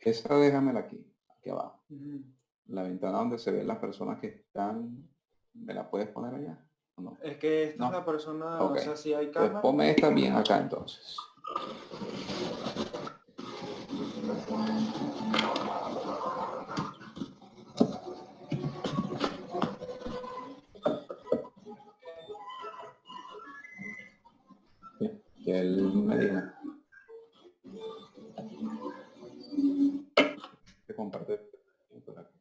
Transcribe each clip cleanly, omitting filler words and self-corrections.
Esa déjamela aquí abajo. Ujú. La ventana donde se ven las personas que están, ¿me la puedes poner allá? ¿O no? Es que esta es No. la persona, Ok. o sea, si hay Entonces cámara. ponme esta bien acá entonces. Bien, que él me diga. Que comparte por aquí.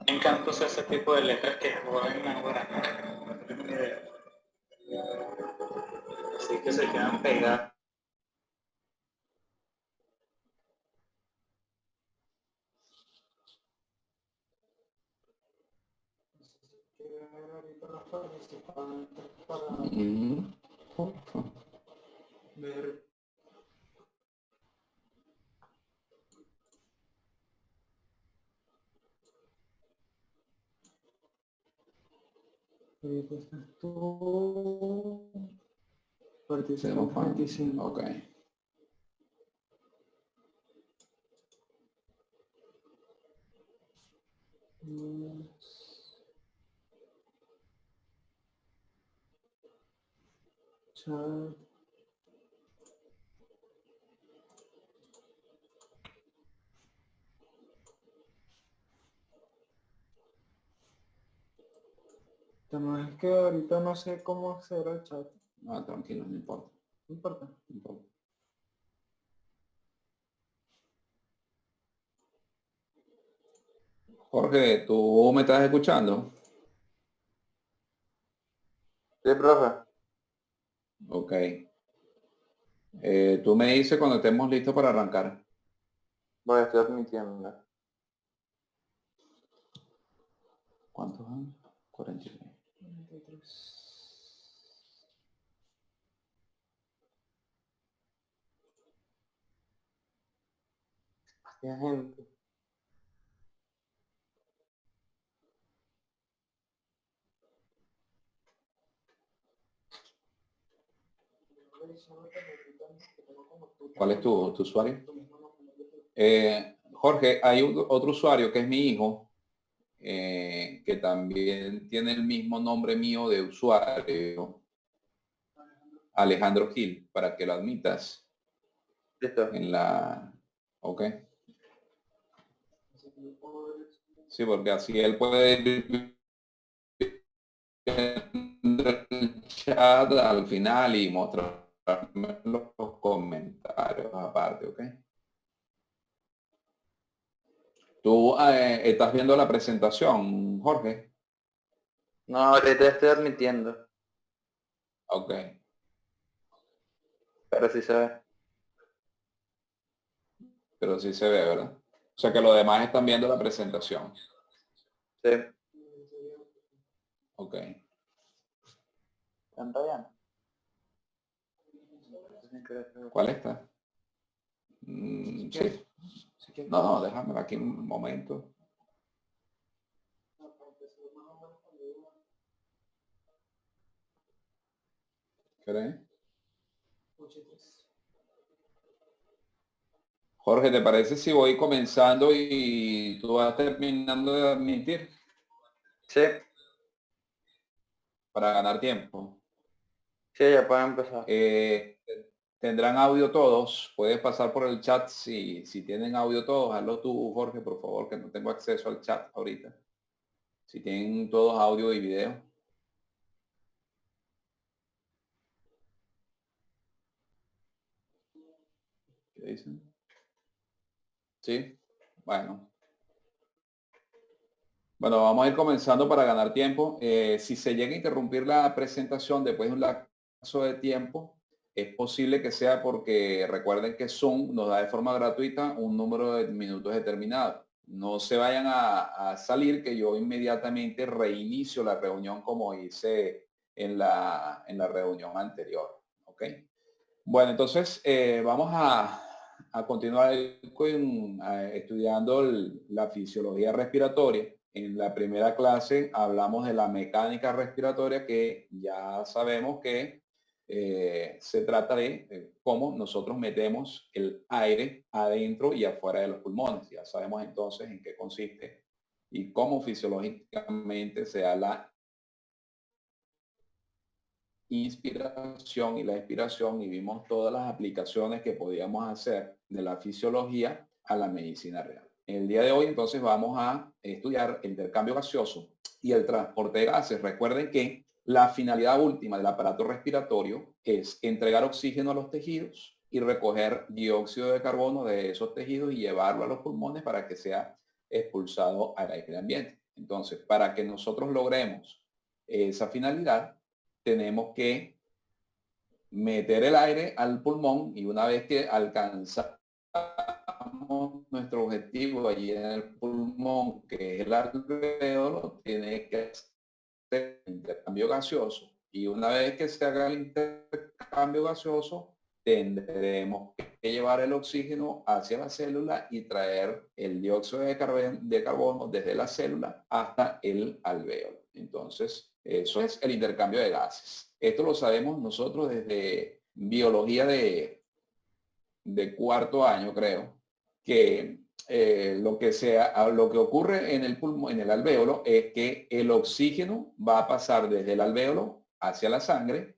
Me encanta usar ese tipo de letras que joden ahora. Así que se quedan pegadas. Ver. Pues esto. Participantes 25. Ok. Chat. Además es que ahorita no sé cómo acceder al chat. No, tranquilo, no importa. No importa. No importa. Jorge, ¿tú me estás escuchando? Sí, profe. Ok. Tú me dices cuando estemos listos para arrancar. Voy a estar admitiendo. ¿Cuántos años? 43. 93. Hostia, gente. ¿Cuál es tu usuario? Jorge, hay otro usuario que es mi hijo, que también tiene el mismo nombre mío de usuario, Alejandro Gil, para que lo admitas Listo. en la... Ok. Sí, porque así él puede ir el chat al final y mostrarme los comentarios aparte, ¿ok? Tú estás viendo la presentación, Jorge. No, ahorita estoy admitiendo. Ok. Pero sí se ve. Pero sí se ve, ¿verdad? O sea que los demás están viendo la presentación. Sí. Ok. ¿Están rayando? ¿Cuál está? Sí. No, déjame aquí un momento. ¿Crees? Jorge, ¿te parece si voy comenzando y tú vas terminando de admitir Sí. para ganar tiempo? Sí, ya pueden empezar. ¿Tendrán audio todos? Puedes pasar por el chat si tienen audio todos. Hazlo tú, Jorge, por favor, que no tengo acceso al chat ahorita. Si tienen todos audio y video. ¿Qué dicen? Sí. Bueno. Bueno, vamos a ir comenzando para ganar tiempo. Si se llega a interrumpir la presentación después de un lapso de tiempo, es posible que sea porque recuerden que Zoom nos da de forma gratuita un número de minutos determinado. No se vayan a salir, que yo inmediatamente reinicio la reunión como hice en la reunión anterior. ¿Ok? Bueno, entonces vamos a continuar estudiando la fisiología respiratoria. En la primera clase hablamos de la mecánica respiratoria, que ya sabemos que se trata de cómo nosotros metemos el aire adentro y afuera de los pulmones. Ya sabemos entonces en qué consiste y cómo fisiológicamente se da la inspiración y la expiración, y vimos todas las aplicaciones que podíamos hacer de la fisiología a la medicina real. En el día de hoy entonces vamos a estudiar el intercambio gaseoso y el transporte de gases. Recuerden que la finalidad última del aparato respiratorio es entregar oxígeno a los tejidos y recoger dióxido de carbono de esos tejidos y llevarlo a los pulmones para que sea expulsado al aire ambiente. Entonces, para que nosotros logremos esa finalidad, tenemos que meter el aire al pulmón, y una vez que alcanzamos nuestro objetivo allí en el pulmón, que es el alvéolo, tiene que hacer el intercambio gaseoso, y una vez que se haga el intercambio gaseoso, tendremos que llevar el oxígeno hacia la célula y traer el dióxido de carbono desde la célula hasta el alvéolo. Entonces, eso es el intercambio de gases. Esto lo sabemos nosotros desde biología de cuarto año, creo, que lo que ocurre en el pulmón, en el alvéolo, es que el oxígeno va a pasar desde el alvéolo hacia la sangre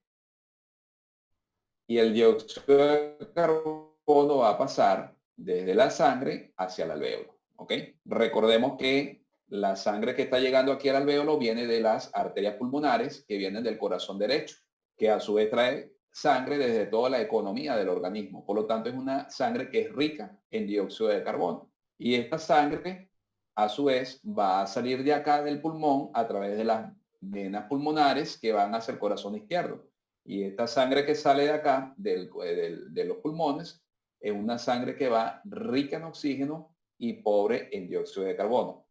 y el dióxido de carbono va a pasar desde la sangre hacia el alvéolo. ¿Ok? Recordemos que la sangre que está llegando aquí al alvéolo viene de las arterias pulmonares que vienen del corazón derecho, que a su vez trae sangre desde toda la economía del organismo. Por lo tanto, es una sangre que es rica en dióxido de carbono. Y esta sangre, a su vez, va a salir de acá del pulmón a través de las venas pulmonares que van hacia el corazón izquierdo. Y esta sangre que sale de acá, de los pulmones, es una sangre que va rica en oxígeno y pobre en dióxido de carbono.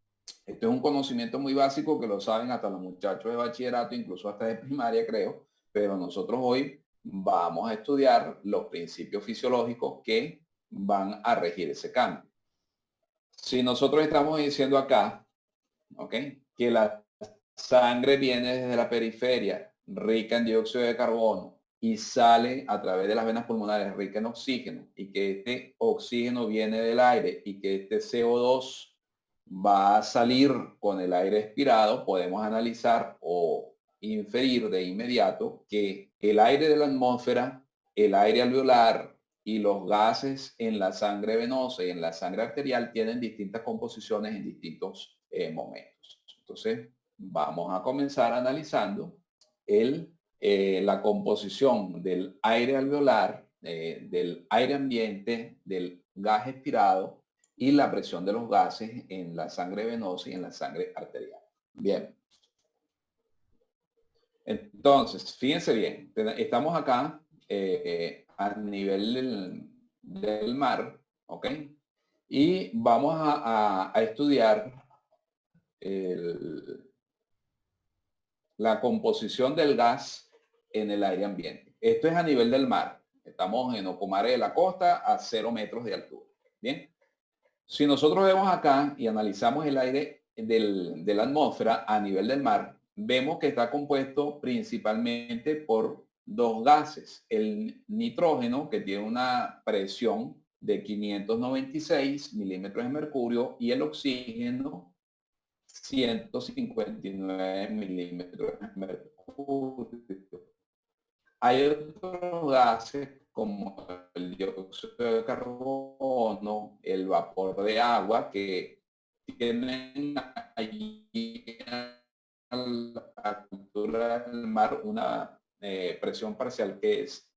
Esto es un conocimiento muy básico que lo saben hasta los muchachos de bachillerato, incluso hasta de primaria, creo, pero nosotros hoy vamos a estudiar los principios fisiológicos que van a regir ese cambio. Si nosotros estamos diciendo acá, ¿ok?, que la sangre viene desde la periferia, rica en dióxido de carbono, y sale a través de las venas pulmonares rica en oxígeno, y que este oxígeno viene del aire y que este CO2 va a salir con el aire expirado, podemos analizar o inferir de inmediato que el aire de la atmósfera, el aire alveolar y los gases en la sangre venosa y en la sangre arterial tienen distintas composiciones en distintos momentos. Entonces, vamos a comenzar analizando la composición del aire alveolar, del aire ambiente, del gas expirado y la presión de los gases en la sangre venosa y en la sangre arterial. Bien. Entonces, fíjense bien, estamos acá a nivel del mar, ¿ok? Y vamos a estudiar la composición del gas en el aire ambiente. Esto es a nivel del mar. Estamos en Ocumare de la Costa a 0 metros de altura. Bien. Si nosotros vemos acá y analizamos el aire de la atmósfera a nivel del mar, vemos que está compuesto principalmente por dos gases. El nitrógeno, que tiene una presión de 596 milímetros de mercurio, y el oxígeno, 159 milímetros de mercurio. Hay otros gases como el dióxido de carbono, el vapor de agua, que tienen allí a la altura del mar una presión parcial que es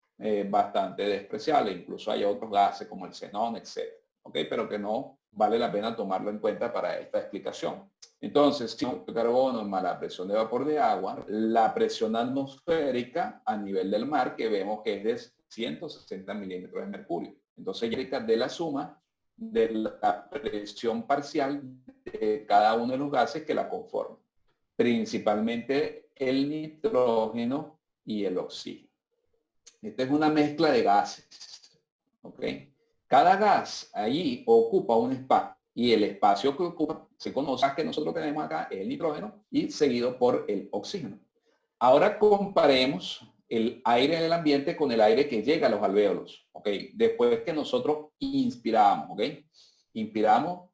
bastante despreciable. Incluso hay otros gases como el xenón, etc. ¿Ok? Pero que no vale la pena tomarlo en cuenta para esta explicación. Entonces, si el carbono más la presión de vapor de agua, la presión atmosférica a nivel del mar, que vemos que es de 160 milímetros de mercurio. Entonces, ya de la suma de la presión parcial de cada uno de los gases que la conforman, principalmente el nitrógeno y el oxígeno. Esta es una mezcla de gases, ¿ok? Cada gas allí ocupa un espacio, y el espacio que ocupa se conoce, que nosotros tenemos acá, el nitrógeno, y seguido por el oxígeno. Ahora comparemos el aire del ambiente con el aire que llega a los alvéolos, ¿ok? Después que nosotros inspiramos, ¿ok? Inspiramos,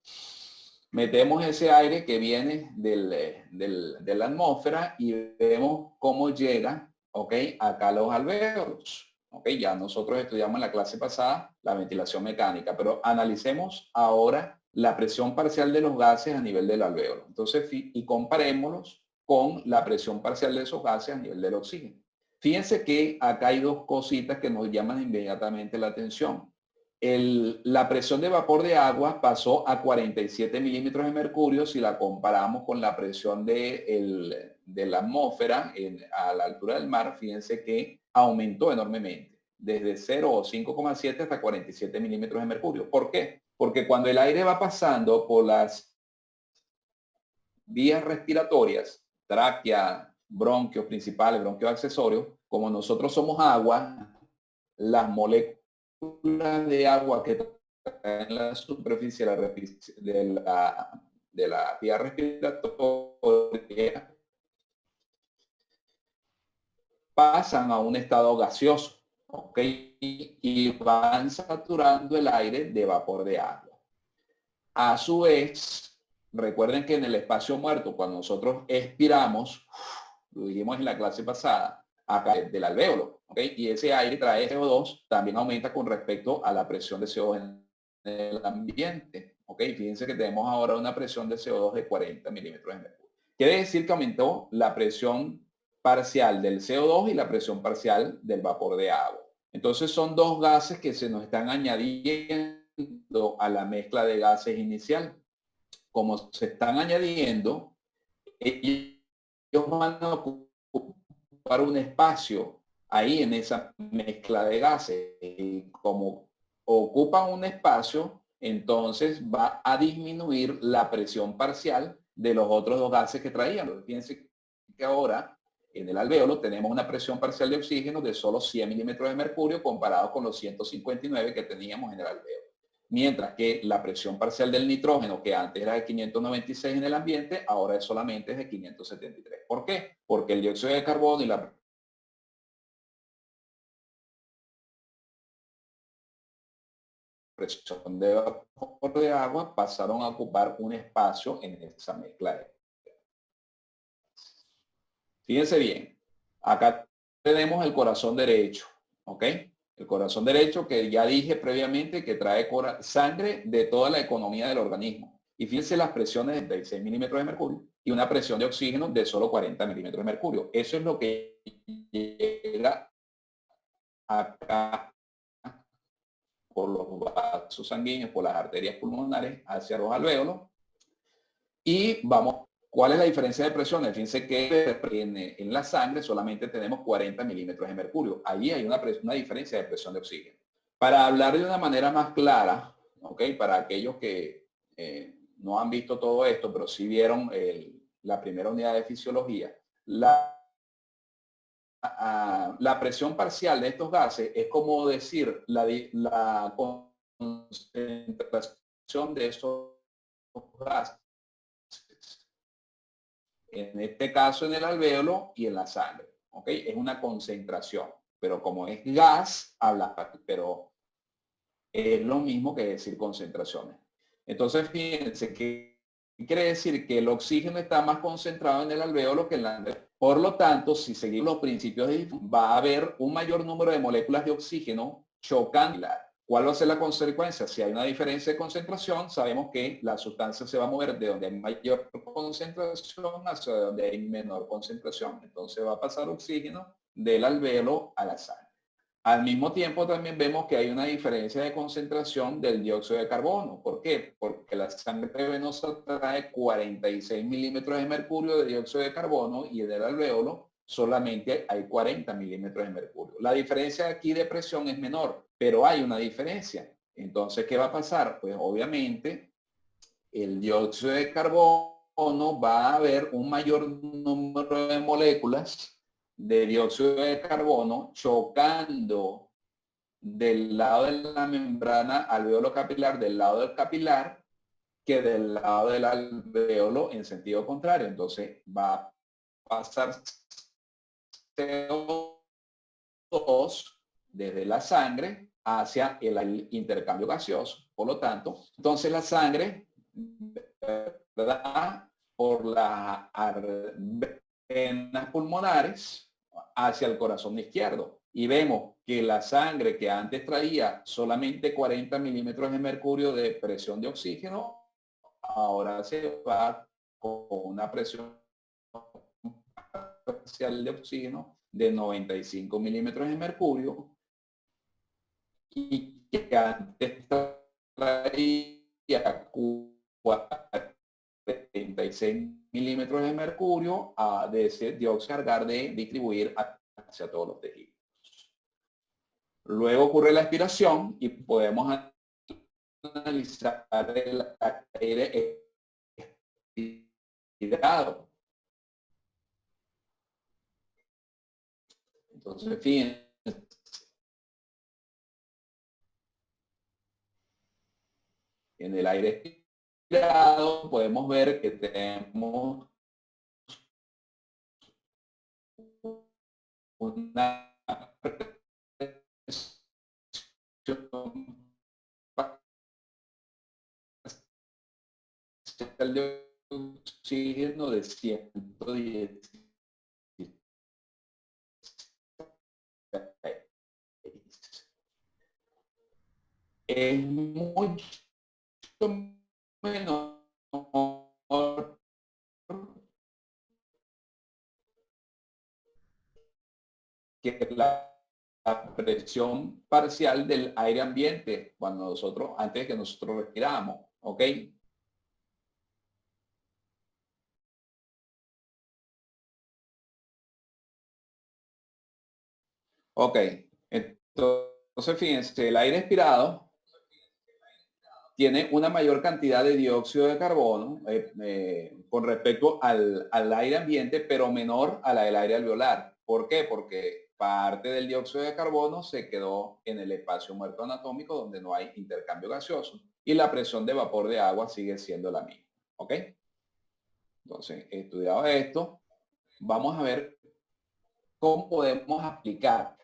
metemos ese aire que viene de la atmósfera y vemos cómo llega, ¿ok? Acá a los alvéolos. ¿Ok? Ya nosotros estudiamos en la clase pasada la ventilación mecánica, pero analicemos ahora la presión parcial de los gases a nivel del alvéolo. Entonces, y comparémoslos con la presión parcial de esos gases a nivel del oxígeno. Fíjense que acá hay dos cositas que nos llaman inmediatamente la atención. La presión de vapor de agua pasó a 47 milímetros de mercurio si la comparamos con la presión de la atmósfera a la altura del mar. Fíjense que aumentó enormemente, desde 0 o 5,7 hasta 47 milímetros de mercurio. ¿Por qué? Porque cuando el aire va pasando por las vías respiratorias, tráquea, bronquios principales, bronquios accesorios, como nosotros somos agua, las moléculas de agua que traen en la superficie de la vía respiratoria pasan a un estado gaseoso, ¿ok? Y van saturando el aire de vapor de agua. A su vez, recuerden que en el espacio muerto, cuando nosotros expiramos, lo dijimos en la clase pasada, acá del alvéolo, ¿ok? Y ese aire trae CO2, también aumenta con respecto a la presión de CO2 en el ambiente, ¿ok? Fíjense que tenemos ahora una presión de CO2 de 40 milímetros de mercurio. Quiere decir que aumentó la presión parcial del CO2 y la presión parcial del vapor de agua. Entonces son dos gases que se nos están añadiendo a la mezcla de gases inicial. Como se están añadiendo, ellos van a ocupar un espacio ahí en esa mezcla de gases. Y como ocupan un espacio, entonces va a disminuir la presión parcial de los otros dos gases que traían. Fíjense que ahora en el alvéolo tenemos una presión parcial de oxígeno de solo 100 milímetros de mercurio comparado con los 159 que teníamos en el alvéolo. Mientras que la presión parcial del nitrógeno, que antes era de 596 en el ambiente, ahora es solamente de 573. ¿Por qué? Porque el dióxido de carbono y la presión de vapor de agua pasaron a ocupar un espacio en esa mezcla. Fíjense bien, acá tenemos el corazón derecho, ¿ok? El corazón derecho que ya dije previamente que trae sangre de toda la economía del organismo. Y fíjense las presiones de 36 milímetros de mercurio y una presión de oxígeno de solo 40 milímetros de mercurio. Eso es lo que llega acá por los vasos sanguíneos, por las arterias pulmonares hacia los alvéolos. Y vamos, ¿cuál es la diferencia de presiones? Fíjense que en la sangre solamente tenemos 40 milímetros de mercurio. Allí hay una diferencia de presión de oxígeno. Para hablar de una manera más clara, ¿ok? Para aquellos que no han visto todo esto, pero sí vieron la primera unidad de fisiología, la presión parcial de estos gases es como decir la concentración de esos gases. En este caso en el alvéolo y en la sangre, ¿ok? Es una concentración, pero como es gas, pero es lo mismo que decir concentraciones. Entonces, fíjense que quiere decir que el oxígeno está más concentrado en el alvéolo que en la sangre. Por lo tanto, si seguimos los principios de va a haber un mayor número de moléculas de oxígeno chocando. ¿Cuál va a ser la consecuencia? Si hay una diferencia de concentración, sabemos que la sustancia se va a mover de donde hay mayor concentración hacia donde hay menor concentración. Entonces va a pasar oxígeno del alvéolo a la sangre. Al mismo tiempo también vemos que hay una diferencia de concentración del dióxido de carbono. ¿Por qué? Porque la sangre venosa trae 46 milímetros de mercurio de dióxido de carbono y en el alvéolo solamente hay 40 milímetros de mercurio. La diferencia aquí de presión es menor, pero hay una diferencia. Entonces, ¿qué va a pasar? Pues obviamente el dióxido de carbono va a haber un mayor número de moléculas de dióxido de carbono chocando del lado de la membrana alvéolo capilar, del lado del capilar, que del lado del alvéolo en sentido contrario. Entonces va a pasar CO2 desde la sangre hacia el intercambio gaseoso. Por lo tanto, entonces la sangre, ¿verdad?, por las venas pulmonares hacia el corazón izquierdo. Y vemos que la sangre que antes traía solamente 40 milímetros de mercurio de presión de oxígeno, ahora se va con una presión parcial de oxígeno de 95 milímetros de mercurio, y que antes traía 46 milímetros de mercurio de ese dióxido cargar de distribuir hacia todos los tejidos. Luego ocurre la expiración y podemos analizar el aire expirado. Entonces, fíjense, en el aire expirado podemos ver que tenemos una parcial de oxígeno de 110. Es mucho menor que la presión parcial del aire ambiente cuando nosotros, antes de que nosotros respiramos, ¿ok? Ok, entonces fíjense, el aire expirado tiene una mayor cantidad de dióxido de carbono con respecto al aire ambiente, pero menor a la del aire alveolar. ¿Por qué? Porque parte del dióxido de carbono se quedó en el espacio muerto anatómico donde no hay intercambio gaseoso y la presión de vapor de agua sigue siendo la misma. ¿Ok? Entonces, estudiado esto, vamos a ver cómo podemos aplicar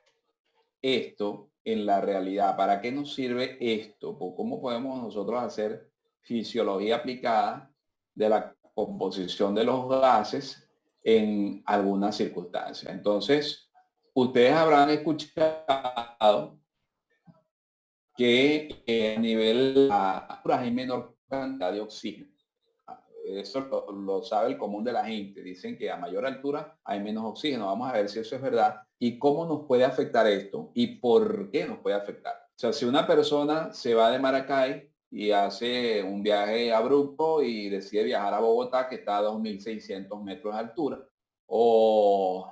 esto en la realidad. ¿Para qué nos sirve esto? ¿Cómo podemos nosotros hacer fisiología aplicada de la composición de los gases en algunas circunstancias? Entonces, ustedes habrán escuchado que a nivel hay menor cantidad de oxígeno. Eso lo sabe el común de la gente. Dicen que a mayor altura hay menos oxígeno. Vamos a ver si eso es verdad y cómo nos puede afectar esto y por qué nos puede afectar. O sea, si una persona se va de Maracay y hace un viaje abrupto y decide viajar a Bogotá, que está a 2.600 metros de altura, o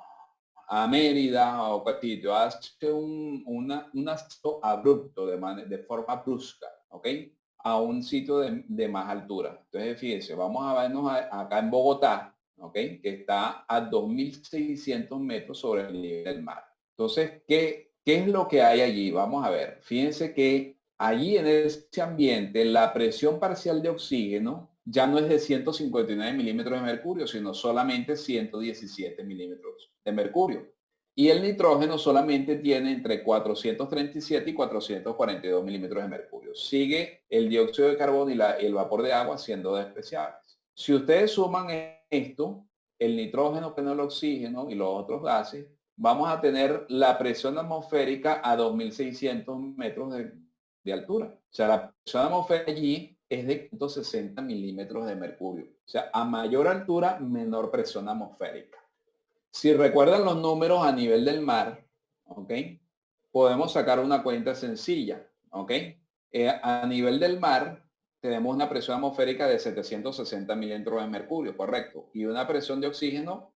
a Mérida o Castillo, hace un ascenso abrupto de forma brusca, ¿ok?, a un sitio de más altura. Entonces, fíjense, vamos a vernos acá en Bogotá, ¿ok?, que está a 2.600 metros sobre el nivel del mar. Entonces, ¿qué es lo que hay allí? Vamos a ver. Fíjense que allí en ese ambiente la presión parcial de oxígeno ya no es de 159 milímetros de mercurio, sino solamente 117 milímetros de mercurio. Y el nitrógeno solamente tiene entre 437 y 442 milímetros de mercurio. Sigue el dióxido de carbono y el vapor de agua siendo despreciables. Si ustedes suman esto, el nitrógeno, el oxígeno y los otros gases, vamos a tener la presión atmosférica a 2.600 metros de altura. O sea, la presión atmosférica allí es de 160 milímetros de mercurio. O sea, a mayor altura, menor presión atmosférica. Si recuerdan los números a nivel del mar, ¿ok?, podemos sacar una cuenta sencilla, ¿ok? A nivel del mar tenemos una presión atmosférica de 760 milímetros de mercurio, correcto, y una presión de oxígeno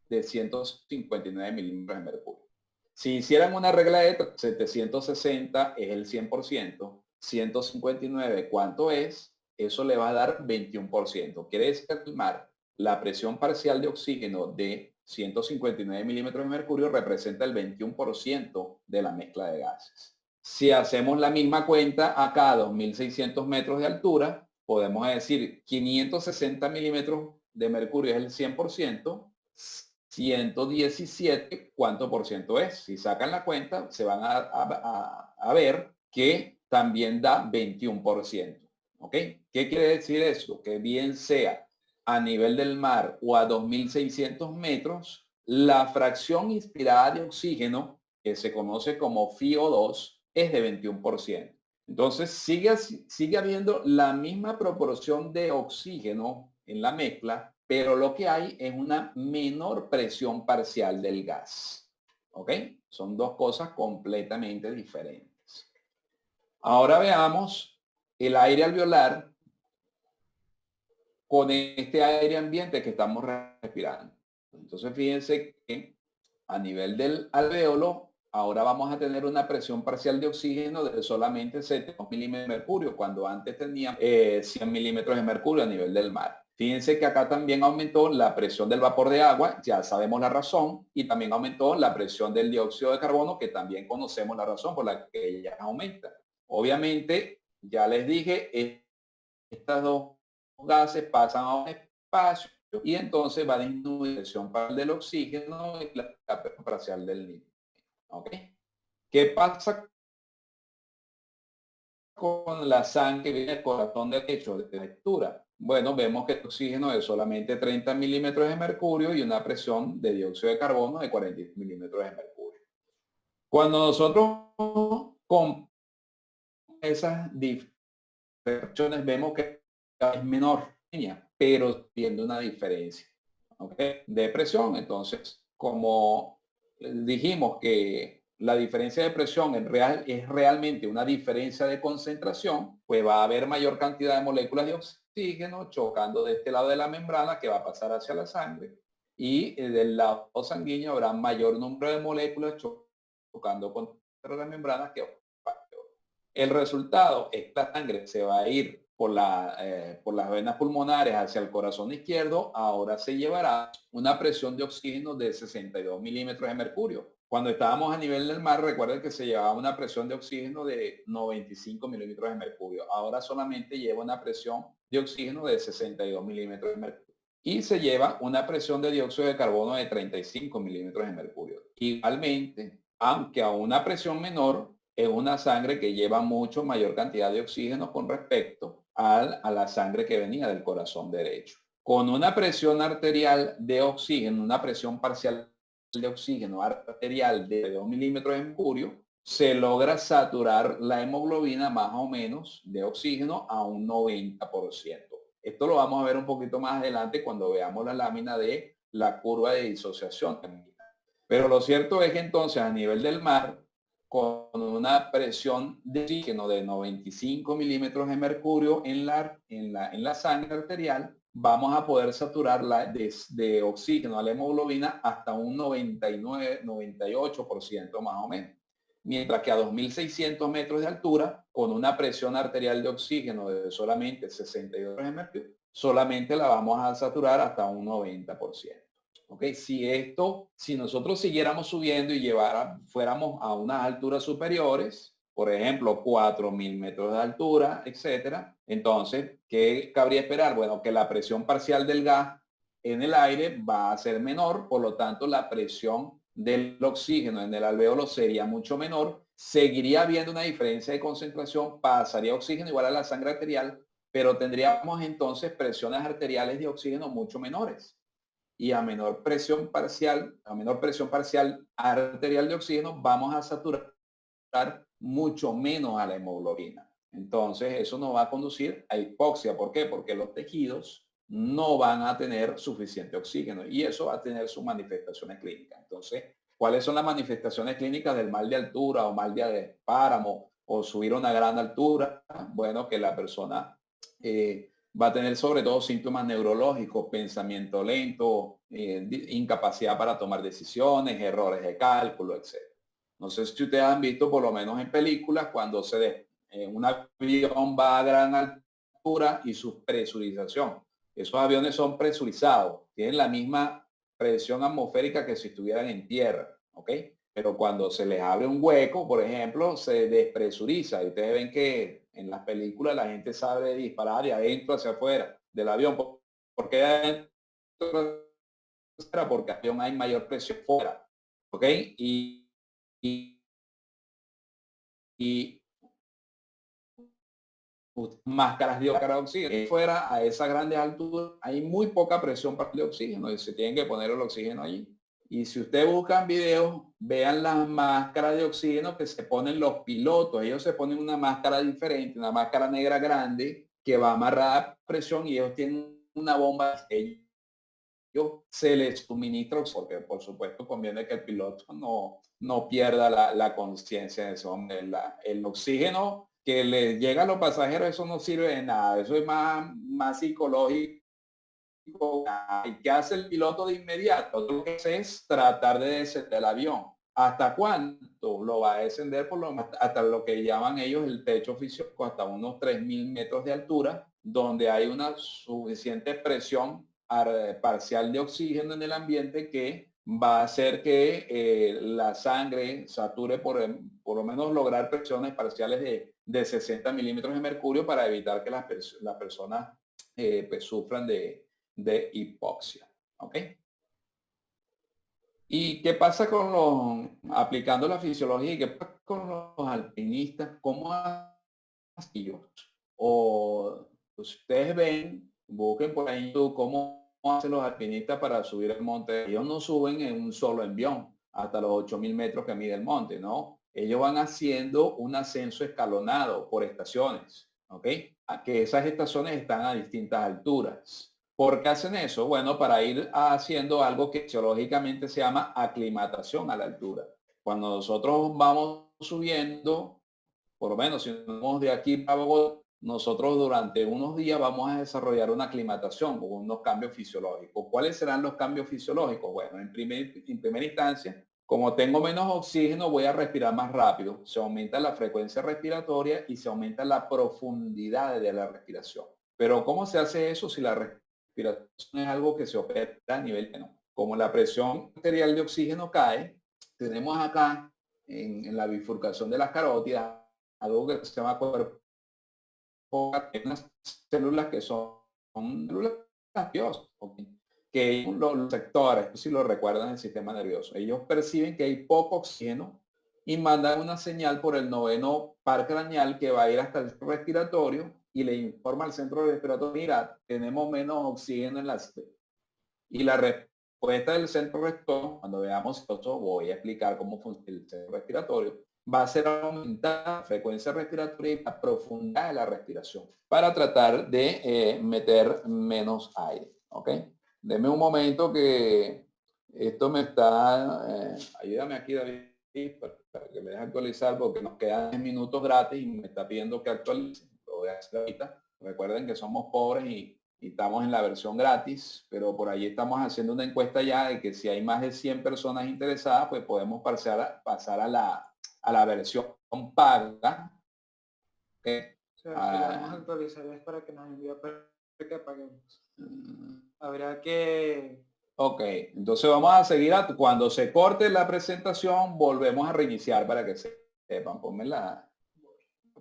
de 159 milímetros de mercurio. Si hicieran una regla de 760 es el 100%, 159 ¿cuánto es? Eso le va a dar 21%. Quiere decir que el mar, la presión parcial de oxígeno de 159 milímetros de mercurio representa el 21% de la mezcla de gases. Si hacemos la misma cuenta acá a 2.600 metros de altura, podemos decir 560 milímetros de mercurio es el 100%, 117, ¿cuánto por ciento es? Si sacan la cuenta, se van a ver que también da 21%. ¿Ok? ¿Qué quiere decir eso? Que bien sea a nivel del mar o a 2.600 metros, la fracción inspirada de oxígeno, que se conoce como FiO2, es de 21%. Entonces sigue habiendo la misma proporción de oxígeno en la mezcla, pero lo que hay es una menor presión parcial del gas. ¿Ok? Son dos cosas completamente diferentes. Ahora veamos el aire alveolar con este aire ambiente que estamos respirando. Entonces fíjense que a nivel del alvéolo, ahora vamos a tener una presión parcial de oxígeno de solamente 72 milímetros de mercurio, cuando antes teníamos 100 milímetros de mercurio a nivel del mar. Fíjense que acá también aumentó la presión del vapor de agua, ya sabemos la razón, y también aumentó la presión del dióxido de carbono, que también conocemos la razón por la que ella aumenta. Obviamente, ya les dije, estas dos gases pasan a un espacio y entonces va a disminuir la presión del oxígeno y la presión parcial del líquido. ¿Ok? ¿Qué pasa con la sangre que viene del corazón derecho de lectura? Bueno, vemos que el oxígeno es solamente 30 milímetros de mercurio y una presión de dióxido de carbono de 40 milímetros de mercurio. Cuando nosotros con esas diferencias vemos que es menor, pero tiene una diferencia, ¿okay?, de presión. Entonces, como dijimos que la diferencia de presión es realmente una diferencia de concentración, pues va a haber mayor cantidad de moléculas de oxígeno chocando de este lado de la membrana que va a pasar hacia la sangre, y del lado sanguíneo habrá mayor número de moléculas chocando contra la membrana que el resultado es que la sangre se va a ir por las venas pulmonares hacia el corazón izquierdo. Ahora se llevará una presión de oxígeno de 62 milímetros de mercurio. Cuando estábamos a nivel del mar, recuerden que se llevaba una presión de oxígeno de 95 milímetros de mercurio. Ahora solamente lleva una presión de oxígeno de 62 milímetros de mercurio. Y se lleva una presión de dióxido de carbono de 35 milímetros de mercurio. Igualmente, aunque a una presión menor, es una sangre que lleva mucho mayor cantidad de oxígeno con respecto a la sangre que venía del corazón derecho. Con una presión arterial de oxígeno, una presión parcial de oxígeno arterial de 2 milímetros de mercurio, se logra saturar la hemoglobina más o menos de oxígeno a un 90%. Esto lo vamos a ver un poquito más adelante cuando veamos la lámina de la curva de disociación. Pero lo cierto es que entonces a nivel del mar, con una presión de oxígeno de 95 milímetros de mercurio en la sangre arterial, vamos a poder saturar de oxígeno a la hemoglobina hasta un 99, 98% más o menos. Mientras que a 2.600 metros de altura, con una presión arterial de oxígeno de solamente 62 de mercurio, solamente la vamos a saturar hasta un 90%. ¿Ok? Si nosotros siguiéramos subiendo y fuéramos a unas alturas superiores, por ejemplo, 4.000 metros de altura, etcétera, entonces, ¿qué cabría esperar? Bueno, que la presión parcial del gas en el aire va a ser menor, por lo tanto, la presión del oxígeno en el alvéolo sería mucho menor, seguiría habiendo una diferencia de concentración, pasaría oxígeno igual a la sangre arterial, pero tendríamos entonces presiones arteriales de oxígeno mucho menores. Y a menor presión parcial arterial de oxígeno, vamos a saturar mucho menos a la hemoglobina. Entonces, eso nos va a conducir a hipoxia. ¿Por qué? Porque los tejidos no van a tener suficiente oxígeno y eso va a tener sus manifestaciones clínicas. Entonces, ¿cuáles son las manifestaciones clínicas del mal de altura o mal de páramo o subir a una gran altura? Bueno, que la persona va a tener sobre todo síntomas neurológicos, pensamiento lento, incapacidad para tomar decisiones, errores de cálculo, etc. No sé si ustedes han visto, por lo menos en películas, cuando un avión va a gran altura y su presurización. Esos aviones son presurizados, tienen la misma presión atmosférica que si estuvieran en tierra, ¿ok? Pero cuando se les abre un hueco, por ejemplo, se despresuriza. Y ustedes ven que en las películas la gente sabe disparar de adentro hacia afuera del avión. ¿Por qué adentro porque hay mayor presión fuera, ¿ok? Y máscaras de oxígeno. Fuera a esas grandes alturas hay muy poca presión para el oxígeno y se tienen que poner el oxígeno allí. Y si ustedes buscan videos, vean las máscaras de oxígeno que se ponen los pilotos. Ellos se ponen una máscara diferente, una máscara negra grande que va amarrada a presión y ellos tienen una bomba. Ellos se les suministra, porque por supuesto conviene que el piloto no pierda la conciencia de eso. El oxígeno que le llega a los pasajeros, eso no sirve de nada, eso es más psicológico. ¿Y qué hace el piloto de inmediato? Lo que hace es tratar de descender el avión. ¿Hasta cuánto lo va a descender? Hasta lo que llaman ellos el techo físico, hasta unos 3.000 metros de altura, donde hay una suficiente presión parcial de oxígeno en el ambiente que va a hacer que la sangre sature por lo menos lograr presiones parciales de 60 milímetros de mercurio para evitar que las personas pues, sufran de hipoxia. ¿Ok? ¿Y qué pasa con aplicando la fisiología, y qué pasa con los alpinistas? ¿Cómo hacen ellos? O pues, ustedes ven, busquen por ahí cómo hacen los alpinistas para subir el monte. Ellos no suben en un solo envión hasta los 8.000 metros que mide el monte, ¿no? Ellos van haciendo un ascenso escalonado por estaciones, ¿ok? A que esas estaciones están a distintas alturas. ¿Por qué hacen eso? Bueno, para ir haciendo algo que fisiológicamente se llama aclimatación a la altura. Cuando nosotros vamos subiendo, por lo menos si vamos de aquí para Bogotá, nosotros durante unos días vamos a desarrollar una aclimatación con unos cambios fisiológicos. ¿Cuáles serán los cambios fisiológicos? Bueno, en primera instancia, como tengo menos oxígeno, voy a respirar más rápido. Se aumenta la frecuencia respiratoria y se aumenta la profundidad de la respiración. Pero ¿cómo se hace eso si la respiración es algo que se opera a nivel pleno? Como la presión arterial de oxígeno cae, tenemos acá en la bifurcación de las carótidas algo que se llama cuerpo, unas células que son células nerviosas, que los sectores, si lo recuerdan, el sistema nervioso, ellos perciben que hay poco oxígeno y mandan una señal por el noveno par craneal que va a ir hasta el respiratorio y le informa al centro respiratorio, mira, tenemos menos oxígeno en la sangre. Y la respuesta del centro rector, cuando veamos esto, voy a explicar cómo funciona el centro respiratorio, va a ser aumentar la frecuencia respiratoria y la profundidad de la respiración para tratar de meter menos aire. ¿Ok? Deme un momento que esto me está... ayúdame aquí, David, para que me deje actualizar porque nos quedan 10 minutos gratis y me está pidiendo que actualice. Lo voy a hacer ahorita. Recuerden que somos pobres y estamos en la versión gratis, pero por ahí estamos haciendo una encuesta ya de que si hay más de 100 personas interesadas, pues podemos pasar a la versión paga. ¿Okay? O sea, si la vamos a actualizar es para que nos envíe para que paguemos. Habrá que... Ok, entonces vamos a seguir cuando se corte la presentación, volvemos a reiniciar para que sepan. Ponme la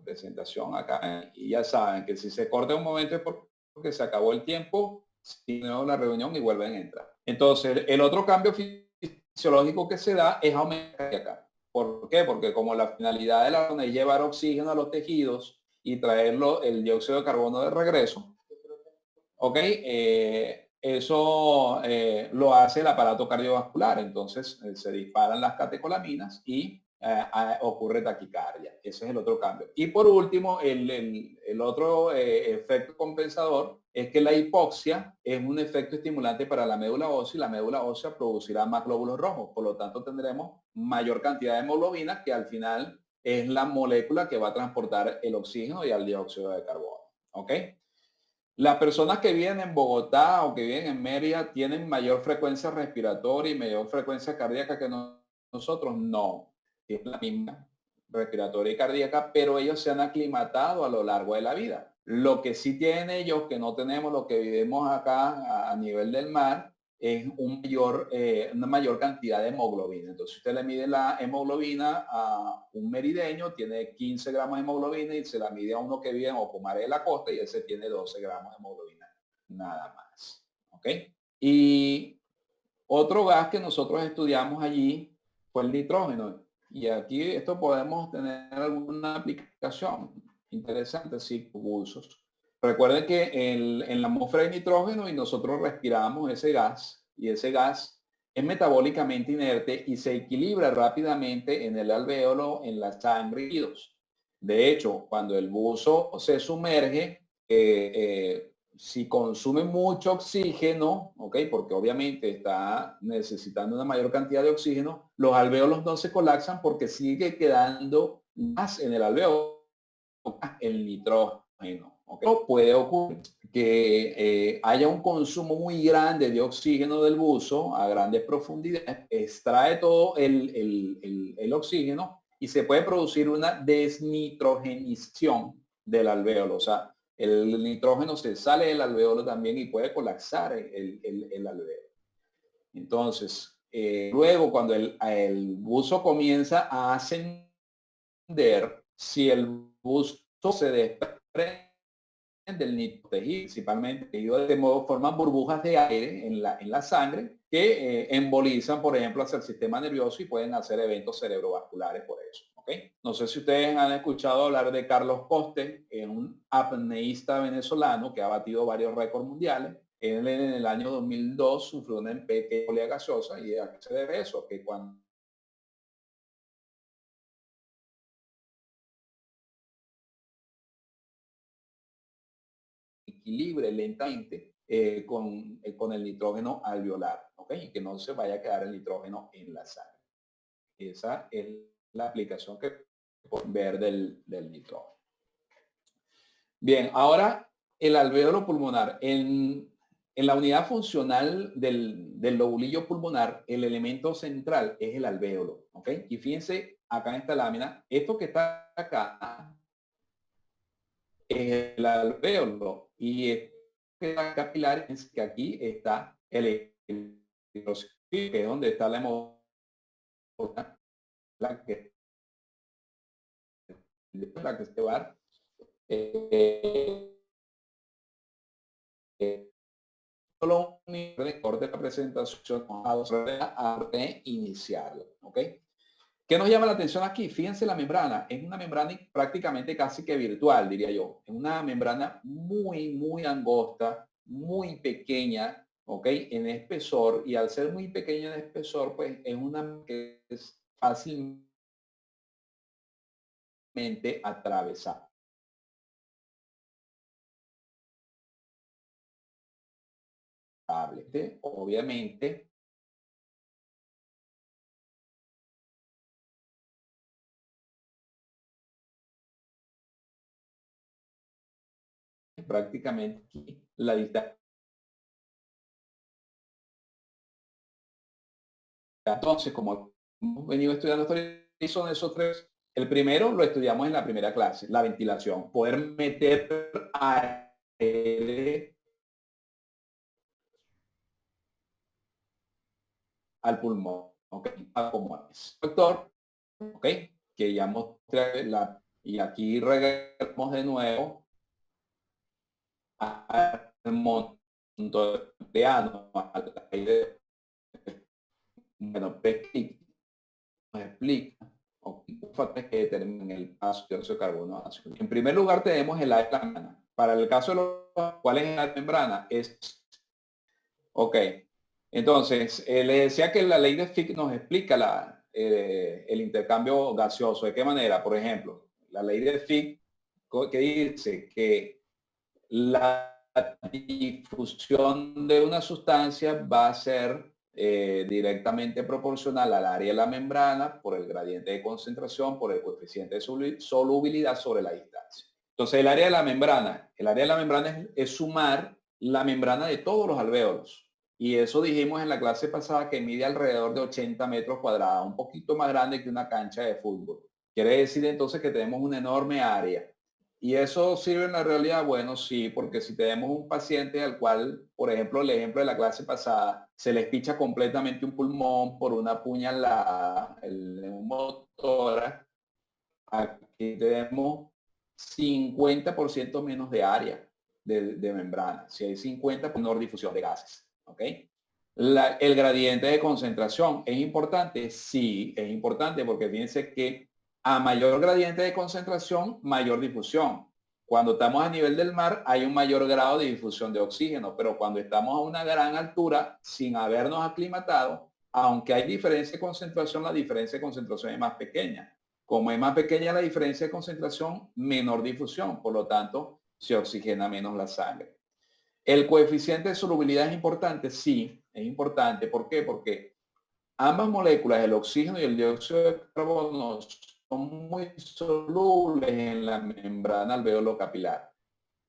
presentación acá y ya saben que si se corta un momento es porque se acabó el tiempo, si no la reunión y vuelven a entrar. Entonces, el otro cambio fisiológico que se da es aumentar acá. ¿Por qué? Porque como la finalidad de la zona es llevar oxígeno a los tejidos y traerlo el dióxido de carbono de regreso, ¿ok? Eso lo hace el aparato cardiovascular. Entonces se disparan las catecolaminas y ocurre taquicardia. Ese es el otro cambio. Y por último, el otro efecto compensador es que la hipoxia es un efecto estimulante para la médula ósea y la médula ósea producirá más glóbulos rojos. Por lo tanto, tendremos mayor cantidad de hemoglobina, que al final es la molécula que va a transportar el oxígeno y el dióxido de carbono. ¿Ok? Las personas que viven en Bogotá o que viven en Mérida tienen mayor frecuencia respiratoria y mayor frecuencia cardíaca que nosotros. No, tienen la misma respiratoria y cardíaca, pero ellos se han aclimatado a lo largo de la vida. Lo que sí tienen ellos, que no tenemos lo que vivimos acá a nivel del mar, es una mayor cantidad de hemoglobina. Entonces usted le mide la hemoglobina a un merideño, tiene 15 gramos de hemoglobina y se la mide a uno que vive en Ocumare de la Costa y ese tiene 12 gramos de hemoglobina, nada más. ¿Ok? Y Otro gas que nosotros estudiamos allí fue el nitrógeno. Y aquí esto podemos tener alguna aplicación interesante, sí, usos. Recuerden que en la atmósfera hay nitrógeno y nosotros respiramos ese gas y ese gas es metabólicamente inerte y se equilibra rápidamente en el alvéolo, en la sangre y líquidos. De hecho, cuando el buzo se sumerge, si consume mucho oxígeno, ¿ok? Porque obviamente está necesitando una mayor cantidad de oxígeno, los alvéolos no se colapsan porque sigue quedando más en el alvéolo el nitrógeno. ¿Okay? Puede ocurrir que haya un consumo muy grande de oxígeno del buzo a grandes profundidades, extrae todo el oxígeno y se puede producir una desnitrogenización del alvéolo. O sea, el nitrógeno se sale del alvéolo también y puede colapsar el alvéolo. Entonces, luego cuando el buzo comienza a ascender, si el buzo se desprende del nitrógeno, principalmente de modo forman burbujas de aire en la sangre que embolizan, por ejemplo, hacia el sistema nervioso y pueden hacer eventos cerebrovasculares por eso. ¿Okay? No sé si ustedes han escuchado hablar de Carlos Coste, un apneísta venezolano que ha batido varios récords mundiales. Él en el año 2002 sufrió una embolia gaseosa y a qué se debe eso, que cuando equilibre lentamente con el nitrógeno alveolar, ¿ok? Y que no se vaya a quedar el nitrógeno en la sangre. Esa es la aplicación que pueden ver del nitrógeno. Bien, ahora el alvéolo pulmonar. En la unidad funcional del lobulillo pulmonar, el elemento central es el alvéolo, ¿ok? Y fíjense acá en esta lámina, esto que está acá es el alvéolo y capilar es que aquí está el que es donde está la hemorragia, la que se va solo un nivel de la presentación a reiniciarlo, ¿ok? ¿Qué nos llama la atención aquí? Fíjense la membrana, es una membrana prácticamente casi que virtual, diría yo. Es una membrana muy angosta, muy pequeña, ¿ok? En espesor, y al ser muy pequeña en espesor, pues es una que es fácilmente atravesada. Obviamente, prácticamente la distancia. Entonces, como hemos venido estudiando y son esos tres, el primero lo estudiamos en la primera clase, la ventilación, poder meter aire al pulmón, ¿ok? A pulmones. Doctor, ¿ok? Que ya mostré y aquí regresamos de nuevo al monto de ano, al aire. Bueno, nos explica factores que determinan el paso de dióxido de carbono. En primer lugar tenemos el aire de la membrana. Para el caso de los cuales es la membrana es ok. Entonces, le decía que la ley de Fick nos explica el intercambio gaseoso. ¿De qué manera? Por ejemplo, la ley de Fick que dice que la difusión de una sustancia va a ser directamente proporcional al área de la membrana por el gradiente de concentración, por el coeficiente de solubilidad sobre la distancia. Entonces, el área de la membrana es sumar la membrana de todos los alvéolos. Y eso dijimos en la clase pasada que mide alrededor de 80 metros cuadrados, un poquito más grande que una cancha de fútbol. Quiere decir entonces que tenemos una enorme área. ¿Y eso sirve en la realidad? Bueno, sí, porque si tenemos un paciente al cual, por ejemplo, el ejemplo de la clase pasada, se le picha completamente un pulmón por una puñalada, el neumotórax, aquí tenemos 50% menos de área de membrana. Si hay 50, pues menor difusión de gases. ¿Ok? El gradiente de concentración es importante, sí, es importante porque fíjense que a mayor gradiente de concentración, mayor difusión. Cuando estamos a nivel del mar hay un mayor grado de difusión de oxígeno, pero cuando estamos a una gran altura, sin habernos aclimatado, aunque hay diferencia de concentración, la diferencia de concentración es más pequeña. Como es más pequeña la diferencia de concentración, menor difusión, por lo tanto, se oxigena menos la sangre. ¿El coeficiente de solubilidad es importante? Sí, es importante. ¿Por qué? Porque ambas moléculas, el oxígeno y el dióxido de carbono, son muy solubles en la membrana alveolo capilar.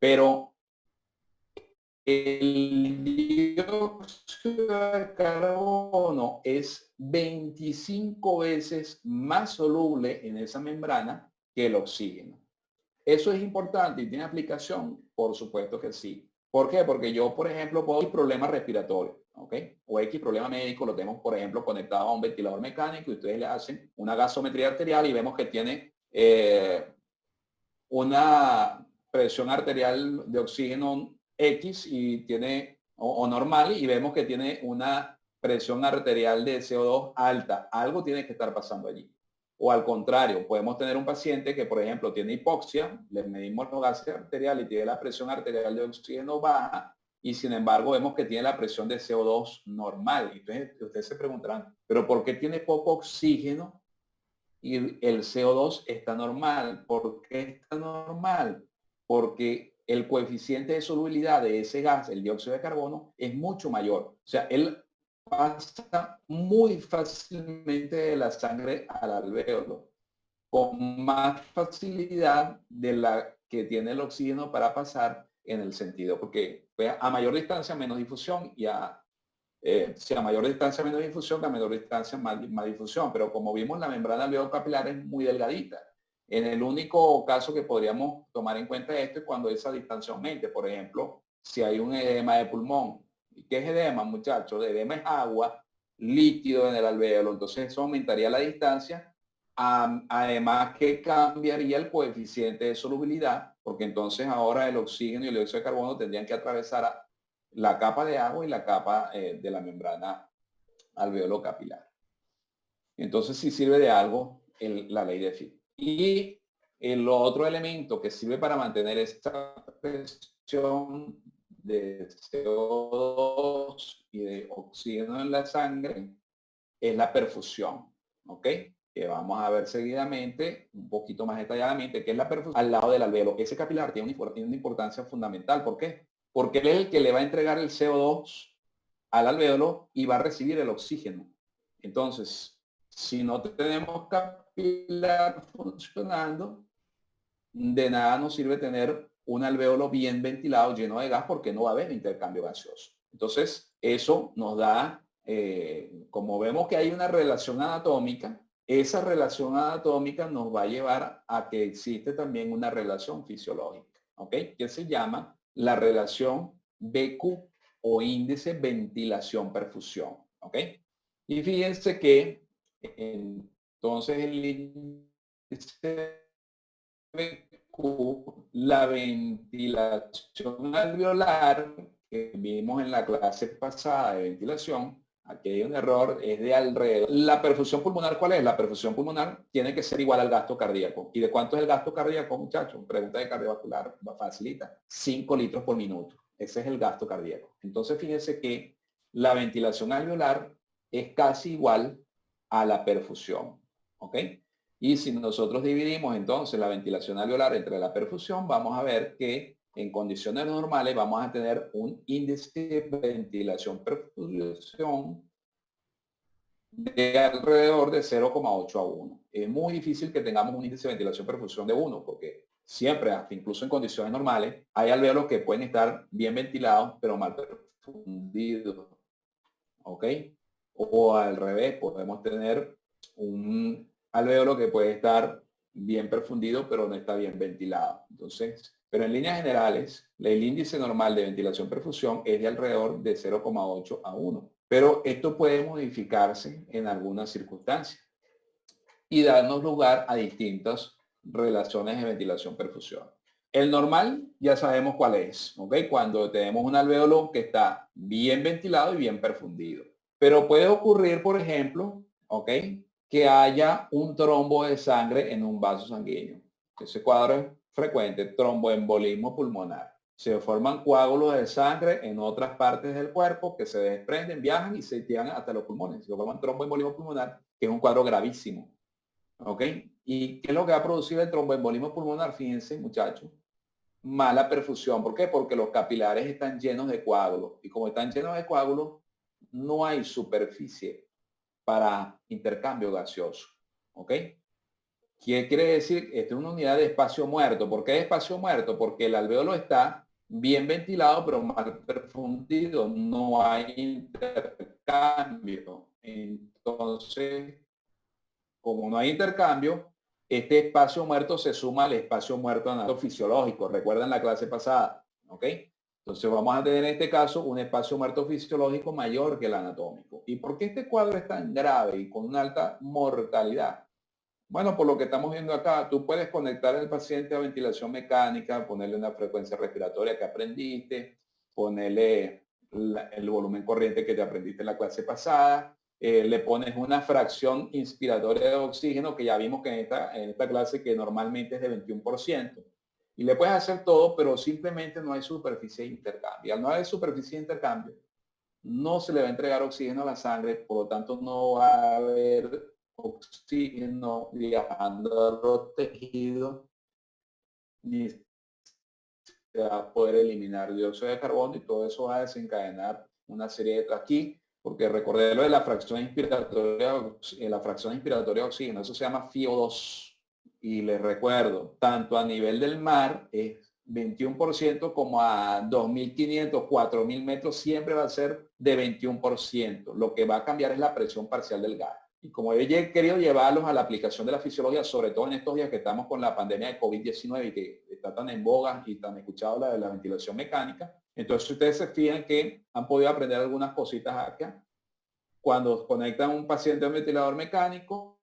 Pero el dióxido de carbono es 25 veces más soluble en esa membrana que el oxígeno. ¿Eso es importante y tiene aplicación? Por supuesto que sí. ¿Por qué? Porque yo, por ejemplo, puedo tener problemas respiratorios, ¿ok? O X problema médico, lo tenemos, por ejemplo, conectado a un ventilador mecánico y ustedes le hacen una gasometría arterial y vemos que tiene una presión arterial de oxígeno X y tiene, o normal, y vemos que tiene una presión arterial de CO2 alta. Algo tiene que estar pasando allí. O al contrario, podemos tener un paciente que, por ejemplo, tiene hipoxia, le medimos los gases arteriales y tiene la presión arterial de oxígeno baja, y sin embargo vemos que tiene la presión de CO2 normal. Entonces, ustedes se preguntarán, ¿pero por qué tiene poco oxígeno y el CO2 está normal? ¿Por qué está normal? Porque el coeficiente de solubilidad de ese gas, el dióxido de carbono, es mucho mayor. O sea, él pasa muy fácilmente de la sangre al alvéolo, con más facilidad de la que tiene el oxígeno para pasar en el sentido, porque a mayor distancia menos difusión y a mayor distancia menos difusión, que a menor distancia más difusión, pero como vimos la membrana alveolo capilar es muy delgadita. En el único caso que podríamos tomar en cuenta esto es cuando esa distancia aumente. Por ejemplo, si hay un edema de pulmón. ¿Y qué es edema, muchachos? Edema es agua, líquido en el alvéolo. Entonces eso aumentaría la distancia. Además que cambiaría el coeficiente de solubilidad, porque entonces ahora el oxígeno y el dióxido de carbono tendrían que atravesar la capa de agua y la capa de la membrana alveolo capilar. Entonces sí sirve de algo la ley de Fick. Y el otro elemento que sirve para mantener esta presión de CO2 y de oxígeno en la sangre es la perfusión, ¿ok? Que vamos a ver seguidamente, un poquito más detalladamente, que es la perfusión al lado del alvéolo. Ese capilar tiene una importancia fundamental. ¿Por qué? Porque él es el que le va a entregar el CO2 al alvéolo y va a recibir el oxígeno. Entonces, si no tenemos capilar funcionando, de nada nos sirve tener un alvéolo bien ventilado, lleno de gas, porque no va a haber intercambio gaseoso. Entonces, eso nos da, como vemos que hay una relación anatómica, esa relación anatómica nos va a llevar a que existe también una relación fisiológica, ¿ok? Que se llama la relación BQ o índice ventilación-perfusión, ¿ok? Y fíjense que entonces el índice BQ, la ventilación alveolar que vimos en la clase pasada de ventilación, aquí hay un error, es de alrededor. La perfusión pulmonar, ¿cuál es? La perfusión pulmonar tiene que ser igual al gasto cardíaco. ¿Y de cuánto es el gasto cardíaco, muchachos? Pregunta de cardiovascular, facilita. 5 litros por minuto. Ese es el gasto cardíaco. Entonces, fíjense que la ventilación alveolar es casi igual a la perfusión. ¿Ok? Y si nosotros dividimos entonces la ventilación alveolar entre la perfusión, vamos a ver que en condiciones normales vamos a tener un índice de ventilación-perfusión de alrededor de 0,8 a 1. Es muy difícil que tengamos un índice de ventilación-perfusión de 1, porque siempre, hasta incluso en condiciones normales, hay alvéolos que pueden estar bien ventilados, pero mal perfundidos. ¿Ok? O al revés, podemos tener un alvéolo que puede estar bien perfundido, pero no está bien ventilado. Entonces, pero en líneas generales, el índice normal de ventilación-perfusión es de alrededor de 0,8 a 1. Pero esto puede modificarse en algunas circunstancias y darnos lugar a distintas relaciones de ventilación-perfusión. El normal ya sabemos cuál es, ¿ok? Cuando tenemos un alvéolo que está bien ventilado y bien perfundido. Pero puede ocurrir, por ejemplo, ¿ok? Que haya un trombo de sangre en un vaso sanguíneo. Ese cuadro es frecuente, tromboembolismo pulmonar. Se forman coágulos de sangre en otras partes del cuerpo que se desprenden, viajan y se llegan hasta los pulmones. Se forman tromboembolismo pulmonar, que es un cuadro gravísimo. ¿Ok? ¿Y qué es lo que va a producir el tromboembolismo pulmonar? Fíjense, muchachos. Mala perfusión. ¿Por qué? Porque los capilares están llenos de coágulos. Y como están llenos de coágulos, no hay superficie para intercambio gaseoso. ¿Ok? ¿Qué quiere decir? Esta es una unidad de espacio muerto. ¿Por qué espacio muerto? Porque el alvéolo está bien ventilado, pero mal perfundido. No hay intercambio. Entonces, como no hay intercambio, este espacio muerto se suma al espacio muerto anatomofisiológico. Recuerdan la clase pasada, ¿ok? Entonces vamos a tener en este caso un espacio muerto fisiológico mayor que el anatómico. ¿Y por qué este cuadro es tan grave y con una alta mortalidad? Bueno, por lo que estamos viendo acá, tú puedes conectar al paciente a ventilación mecánica, ponerle una frecuencia respiratoria que aprendiste, ponerle el volumen corriente que te aprendiste en la clase pasada, le pones una fracción inspiratoria de oxígeno que ya vimos que en esta clase que normalmente es de 21%. Y le puedes hacer todo, pero simplemente no hay superficie de intercambio. Al no haber superficie de intercambio, no se le va a entregar oxígeno a la sangre, por lo tanto no va a haber oxígeno viajando a los tejidos, ni se va a poder eliminar dióxido de carbono y todo eso va a desencadenar una serie de aquí, porque recordé lo de la fracción inspiratoria de oxígeno, eso se llama FiO2. Y les recuerdo, tanto a nivel del mar es 21% como a 2.500, 4.000 metros siempre va a ser de 21%. Lo que va a cambiar es la presión parcial del gas. Y como he querido llevarlos a la aplicación de la fisiología, sobre todo en estos días que estamos con la pandemia de COVID-19 y que está tan en boga y tan escuchado la de la ventilación mecánica, entonces ustedes se fijan que han podido aprender algunas cositas acá. Cuando conectan un paciente a un ventilador mecánico,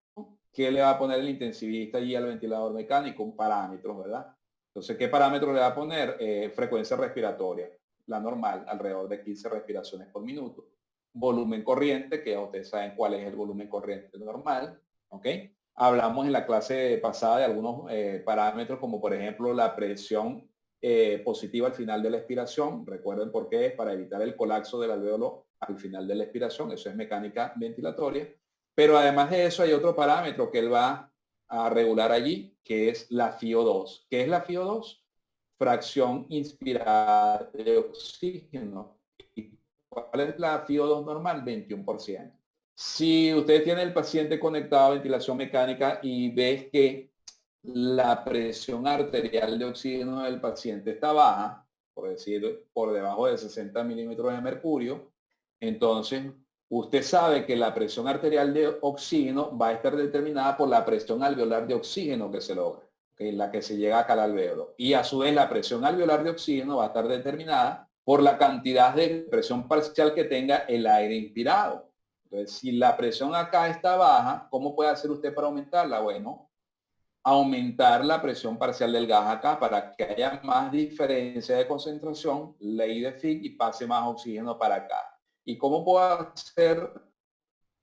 ¿qué le va a poner el intensivista allí al ventilador mecánico? Un parámetro, ¿verdad? Entonces, ¿qué parámetro le va a poner? Frecuencia respiratoria, la normal, alrededor de 15 respiraciones por minuto. Volumen corriente, que ya ustedes saben cuál es el volumen corriente normal, ¿ok? Hablamos en la clase pasada de algunos parámetros, como por ejemplo la presión positiva al final de la expiración. Recuerden por qué, para evitar el colapso del alvéolo al final de la expiración. Eso es mecánica ventilatoria. Pero además de eso hay otro parámetro que él va a regular allí, que es la FiO2. ¿Qué es la FiO2? Fracción inspirada de oxígeno. ¿Cuál es la FiO2 normal? 21%. Si usted tiene el paciente conectado a ventilación mecánica y ves que la presión arterial de oxígeno del paciente está baja, por decir, por debajo de 60 milímetros de mercurio, entonces usted sabe que la presión arterial de oxígeno va a estar determinada por la presión alveolar de oxígeno que se logra, que es la que se llega acá al alvéolo. Y a su vez la presión alveolar de oxígeno va a estar determinada por la cantidad de presión parcial que tenga el aire inspirado. Entonces, si la presión acá está baja, ¿cómo puede hacer usted para aumentarla? Bueno, aumentar la presión parcial del gas acá para que haya más diferencia de concentración, ley de Fick, y pase más oxígeno para acá. ¿Y cómo puedo hacer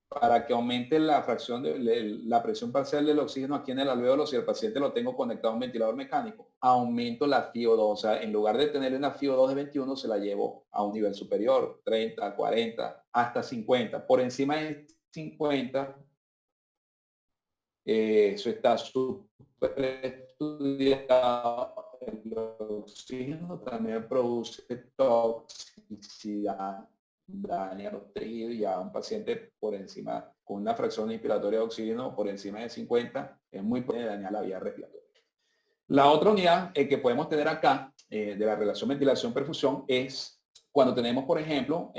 para que aumente la fracción de la presión parcial del oxígeno aquí en el alvéolo si el paciente lo tengo conectado a un ventilador mecánico? Aumento la FiO2, o sea, en lugar de tener una FiO2 de 21 se la llevo a un nivel superior, 30, 40, hasta 50. Por encima de 50, eso está súper estudiado. El oxígeno también produce toxicidad, daña los tejidos, y a un paciente por encima, con una fracción inspiratoria de oxígeno por encima de 50, es muy posible dañar la vía respiratoria. La otra unidad que podemos tener acá de la relación ventilación-perfusión es cuando tenemos, por ejemplo,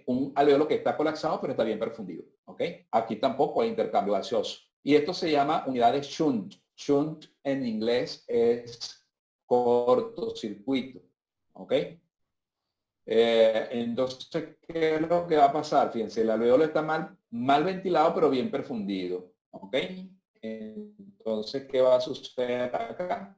un alvéolo que está colapsado pero está bien perfundido. ¿Ok? Aquí tampoco hay intercambio gaseoso. Y esto se llama unidad de Shunt. Shunt en inglés es cortocircuito. ¿Ok? Entonces, ¿qué es lo que va a pasar? Fíjense, el alvéolo está mal ventilado pero bien perfundido. ¿Ok? Entonces, ¿qué va a suceder acá?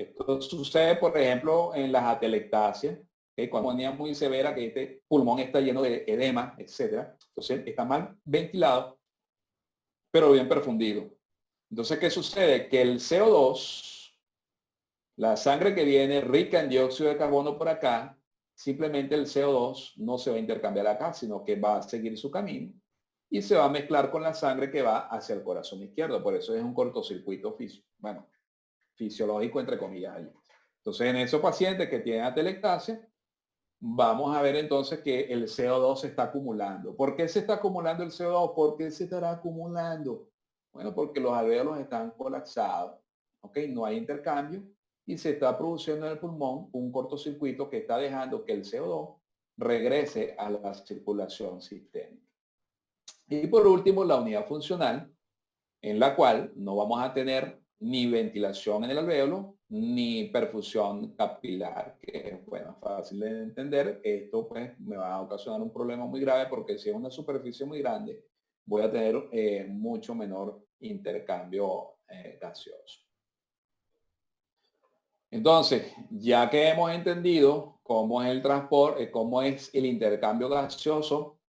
Esto sucede, por ejemplo, en las atelectasias, que cuando agonía muy severa, que este pulmón está lleno de edema, etcétera. Entonces está mal ventilado, pero bien perfundido. Entonces, ¿qué sucede? Que el CO2, la sangre que viene rica en dióxido de carbono por acá, simplemente el CO2 no se va a intercambiar acá, sino que va a seguir su camino y se va a mezclar con la sangre que va hacia el corazón izquierdo. Por eso es un cortocircuito fisiológico, entre comillas. Allí. Entonces, en esos pacientes que tienen atelectasia, vamos a ver entonces que el CO2 se está acumulando. ¿Por qué se está acumulando el CO2? ¿Por qué se estará acumulando? Bueno, porque los alvéolos están colapsados, ¿ok? No hay intercambio y se está produciendo en el pulmón un cortocircuito que está dejando que el CO2 regrese a la circulación sistémica. Y por último, la unidad funcional, en la cual no vamos a tener ni ventilación en el alvéolo, ni perfusión capilar, que es bueno, fácil de entender. Esto pues me va a ocasionar un problema muy grave porque si es una superficie muy grande, voy a tener mucho menor intercambio gaseoso. Entonces, ya que hemos entendido cómo es el transporte, cómo es el intercambio gaseoso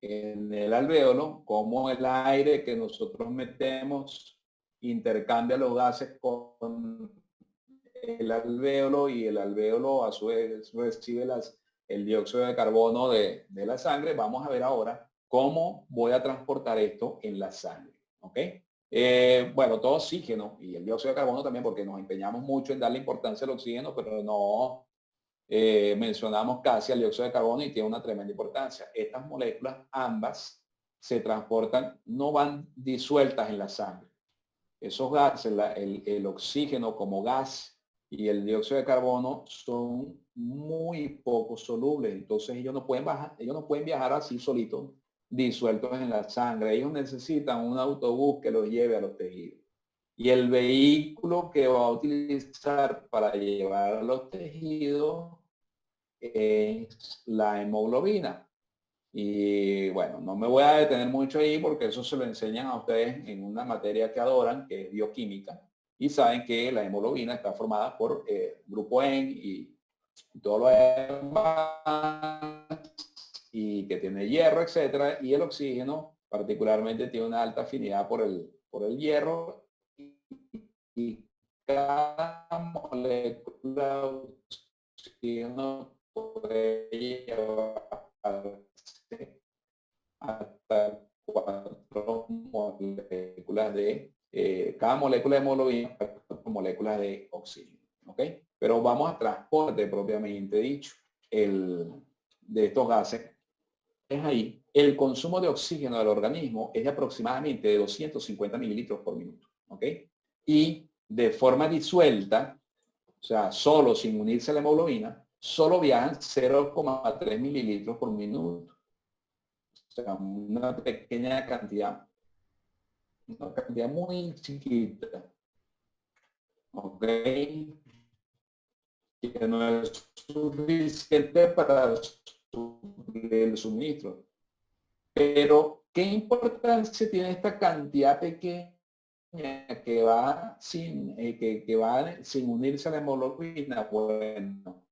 en el alvéolo, cómo el aire que nosotros metemos intercambia los gases con el alvéolo y el alvéolo a su vez recibe el dióxido de carbono de la sangre. Vamos a ver ahora cómo voy a transportar esto en la sangre. ¿Ok? Bueno, todo oxígeno y el dióxido de carbono también, porque nos empeñamos mucho en darle importancia al oxígeno, pero no mencionamos casi al dióxido de carbono y tiene una tremenda importancia. Estas moléculas ambas se transportan, no van disueltas en la sangre. Esos gases, el oxígeno como gas y el dióxido de carbono son muy poco solubles, entonces ellos no pueden viajar así solitos, disueltos en la sangre. Ellos necesitan un autobús que los lleve a los tejidos. Y el vehículo que va a utilizar para llevar a los tejidos es la hemoglobina. Y bueno, no me voy a detener mucho ahí porque eso se lo enseñan a ustedes en una materia que adoran, que es bioquímica. Y saben que la hemoglobina está formada por grupo N y todo lo demás, y que tiene hierro, etcétera. Y el oxígeno particularmente tiene una alta afinidad por el hierro. Y cada molécula de oxígeno puede llevar hasta 4 moléculas cada molécula de hemoglobina, 4 moléculas de oxígeno. ¿Ok? Pero vamos a transporte propiamente dicho de estos gases. Es ahí. El consumo de oxígeno del organismo es de aproximadamente de 250 mililitros por minuto. ¿Ok? Y de forma disuelta, o sea, solo sin unirse a la hemoglobina, solo viajan 0,3 mililitros por minuto. O sea, una cantidad muy chiquita. ¿Ok? Que no es suficiente para el suministro. Pero, ¿qué importancia tiene esta cantidad pequeña que va sin unirse a la hemoglobina? Bueno,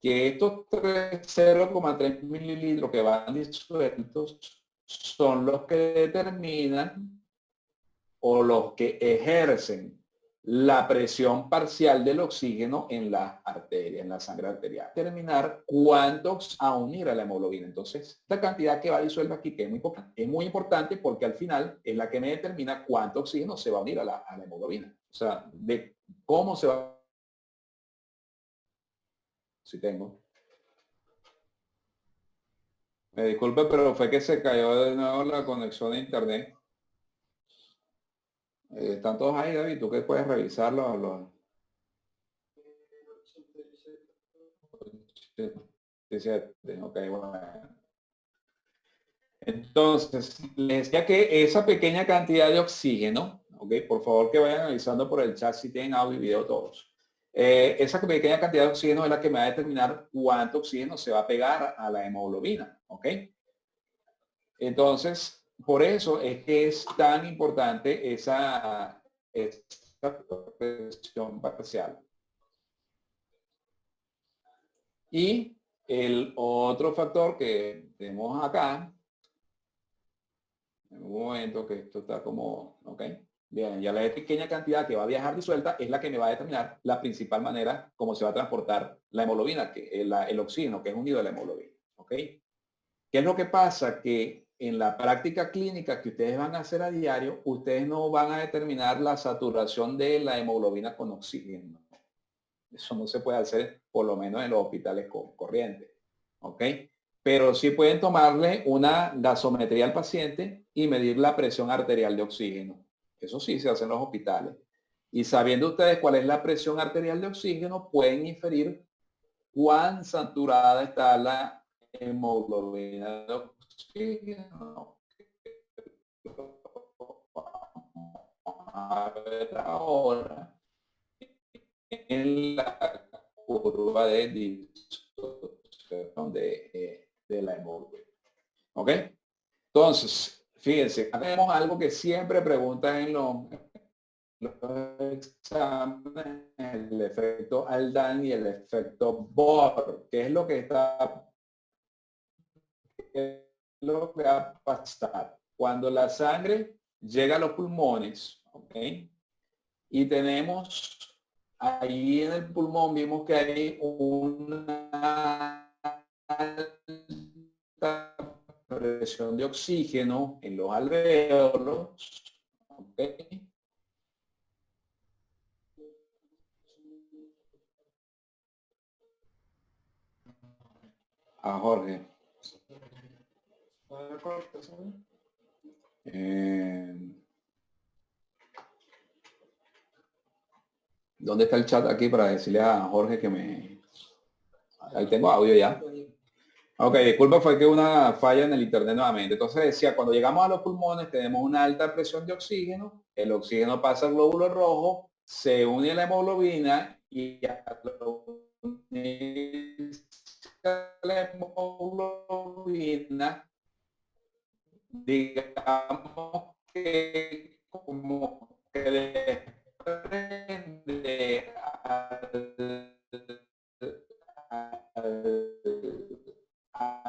que estos 0,3 mililitros que van disueltos son los que determinan o los que ejercen la presión parcial del oxígeno en la arteria, en la sangre arterial. Determinar cuántos a unir a la hemoglobina. Entonces, esta cantidad que va disuelta aquí, que es muy importante porque al final es la que me determina cuánto oxígeno se va a unir a la hemoglobina. O sea, de cómo se va. Si tengo. Me disculpe, pero fue que se cayó de nuevo la conexión de internet. Están todos ahí, David. ¿Tú qué puedes revisarlo? 17. Ok, bueno. Entonces, les decía que esa pequeña cantidad de oxígeno, ok, por favor que vayan analizando por el chat si tienen audio y video todos. Esa pequeña cantidad de oxígeno es la que me va a determinar cuánto oxígeno se va a pegar a la hemoglobina, ok. Entonces, por eso es que es tan importante esta presión parcial. Y el otro factor que tenemos acá, en un momento que esto está como, ok, bien, ya la pequeña cantidad que va a viajar disuelta es la que me va a determinar la principal manera como se va a transportar la hemoglobina, que el oxígeno, que es unido a la hemoglobina, ok. ¿Qué es lo que pasa? Que en la práctica clínica que ustedes van a hacer a diario, ustedes no van a determinar la saturación de la hemoglobina con oxígeno. Eso no se puede hacer, por lo menos en los hospitales corrientes. ¿Ok? Pero sí pueden tomarle una gasometría al paciente y medir la presión arterial de oxígeno. Eso sí se hace en los hospitales. Y sabiendo ustedes cuál es la presión arterial de oxígeno, pueden inferir cuán saturada está la hemoglobina de oxígeno. A ver ahora en la curva de distorsión de la hemoglobina. ¿Ok? Entonces, fíjense, tenemos algo que siempre preguntan en los exámenes, el efecto Aldan y el efecto Bohr. ¿Qué es lo que va a pasar? Cuando la sangre llega a los pulmones, ¿ok? Y tenemos ahí en el pulmón, vimos que hay una alta presión de oxígeno en los alvéolos, ¿ok? A Jorge. ¿Dónde está el chat aquí para decirle a Jorge que me... Ahí tengo audio ya. Ok, disculpa, fue que una falla en el internet nuevamente. Entonces decía, cuando llegamos a los pulmones tenemos una alta presión de oxígeno, el oxígeno pasa al glóbulo rojo, se une a la hemoglobina y a la hemoglobina, digamos que como que desprende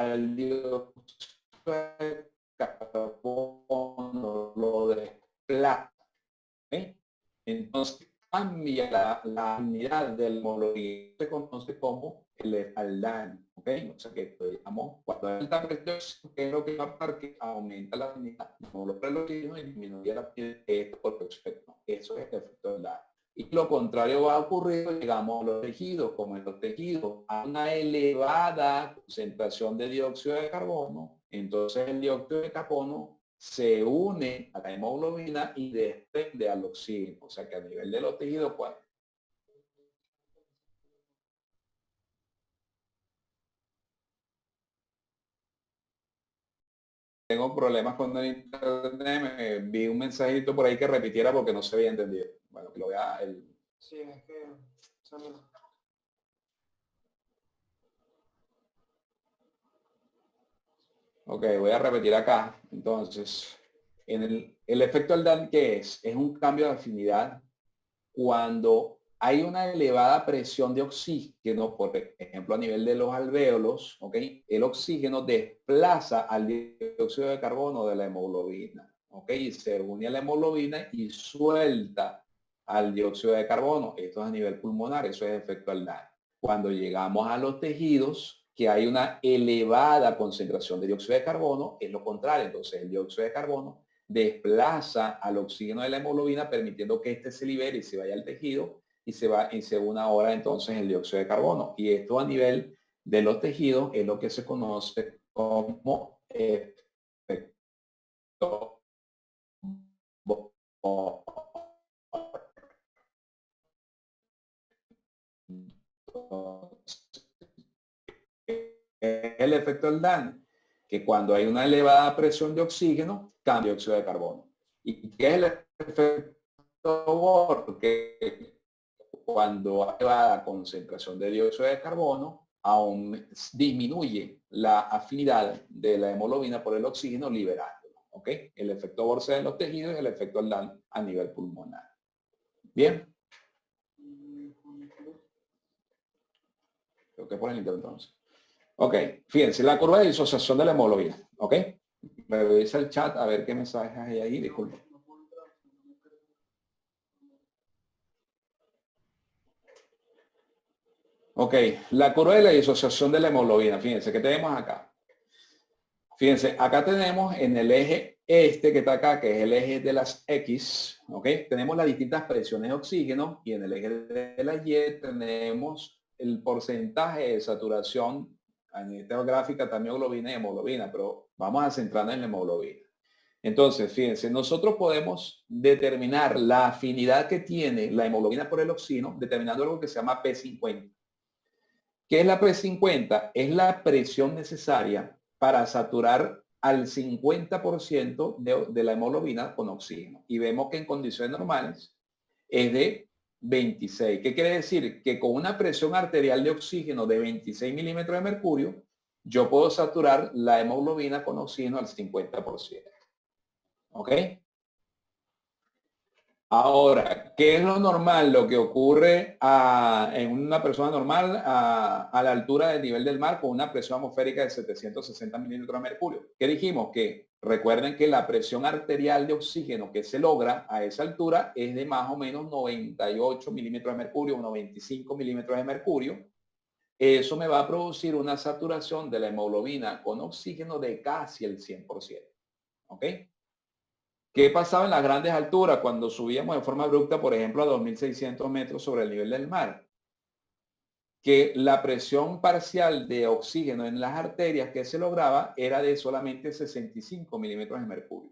al dióxido de carbono, lo desplaza. ¿Okay? Entonces cambia la unidad del hemoglobina, se conoce como el Aldán. ¿Okay? O sea que digamos, cuando hay alta presión, ¿qué es lo que va a pasar? Que aumenta la unidad del hemoglobina y disminuye la por efecto. Eso es el efecto Aldán. Y lo contrario va a ocurrir, digamos, los tejidos, como en los tejidos, a una elevada concentración de dióxido de carbono, entonces el dióxido de carbono se une a la hemoglobina y desprende al oxígeno. O sea que a nivel de los tejidos, pues, tengo problemas con el internet, me vi un mensajito por ahí que repitiera porque no se había entendido. Bueno, que lo vea el... Sí, es que... Ok, voy a repetir acá. Entonces, en el efecto Aldán, ¿qué es? Es un cambio de afinidad cuando hay una elevada presión de oxígeno, por ejemplo, a nivel de los alvéolos, ¿ok? El oxígeno desplaza al dióxido de carbono de la hemoglobina, ¿ok? Y se une a la hemoglobina y suelta al dióxido de carbono. Esto es a nivel pulmonar, eso es efecto Aldán. Cuando llegamos a los tejidos, que hay una elevada concentración de dióxido de carbono, es lo contrario. Entonces, el dióxido de carbono desplaza al oxígeno de la hemoglobina, permitiendo que éste se libere y se vaya al tejido y se va y se una ahora entonces el dióxido de carbono. Y esto a nivel de los tejidos es lo que se conoce como efecto Bohr. El efecto Aldán, que cuando hay una elevada presión de oxígeno, cambia dióxido de carbono. ¿Y qué es el efecto Bohr? Que cuando hay elevada concentración de dióxido de carbono, aún disminuye la afinidad de la hemoglobina por el oxígeno liberándolo. ¿Ok? El efecto Bohr se da en los tejidos y el efecto Aldán a nivel pulmonar. Bien. Creo que por el interno entonces. Ok, fíjense, la curva de disociación de la hemoglobina. Ok, revisa el chat a ver qué mensajes hay ahí, disculpe. Ok, la curva de la disociación de la hemoglobina. Fíjense, ¿qué tenemos acá? Fíjense, acá tenemos en el eje este que está acá, que es el eje de las X, ¿ok? Tenemos las distintas presiones de oxígeno y en el eje de la Y tenemos el porcentaje de saturación. En esta gráfica también hemoglobina y hemoglobina, pero vamos a centrarnos en la hemoglobina. Entonces, fíjense, nosotros podemos determinar la afinidad que tiene la hemoglobina por el oxígeno determinando algo que se llama P50. ¿Qué es la P50? Es la presión necesaria para saturar al 50% de la hemoglobina con oxígeno. Y vemos que en condiciones normales es de 26. ¿Qué quiere decir? Que con una presión arterial de oxígeno de 26 milímetros de mercurio, yo puedo saturar la hemoglobina con oxígeno al 50%. ¿Ok? Ahora, ¿qué es lo normal? Lo que ocurre en una persona normal a la altura del nivel del mar con una presión atmosférica de 760 milímetros de mercurio. ¿Qué dijimos? Que recuerden que la presión arterial de oxígeno que se logra a esa altura es de más o menos 98 milímetros de mercurio, 95 milímetros de mercurio. Eso me va a producir una saturación de la hemoglobina con oxígeno de casi el 100%. ¿Ok? ¿Qué pasaba en las grandes alturas cuando subíamos de forma abrupta, por ejemplo, a 2.600 metros sobre el nivel del mar? Que la presión parcial de oxígeno en las arterias que se lograba era de solamente 65 milímetros de mercurio.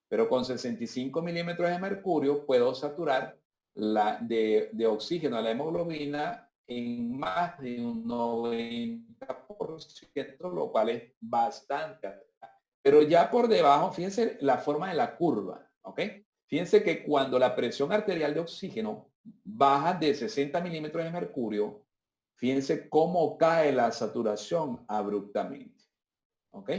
Pero con 65 milímetros de mercurio puedo saturar de oxígeno a la hemoglobina en más de un 90%, lo cual es bastante. Pero ya por debajo, fíjense la forma de la curva, ¿ok? Fíjense que cuando la presión arterial de oxígeno baja de 60 milímetros de mercurio, fíjense cómo cae la saturación abruptamente, ¿ok?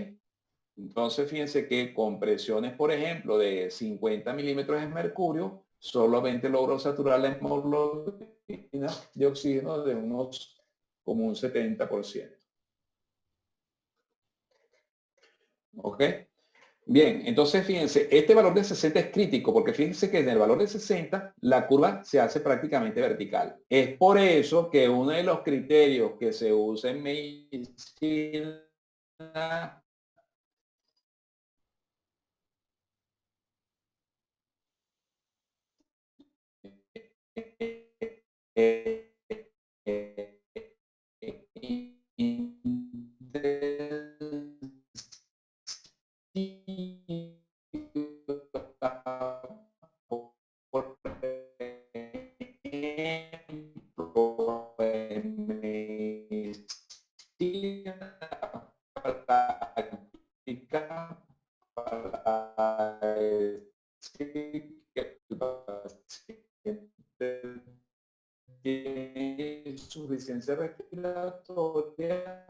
Entonces, fíjense que con presiones, por ejemplo, de 50 milímetros de mercurio, solamente logro saturar la hemoglobina de oxígeno de unos como un 70%. ¿Ok? Bien, entonces fíjense, este valor de 60 es crítico porque fíjense que en el valor de 60 la curva se hace prácticamente vertical. Es por eso que uno de los criterios que se usa en medicina insuficiencia respiratoria,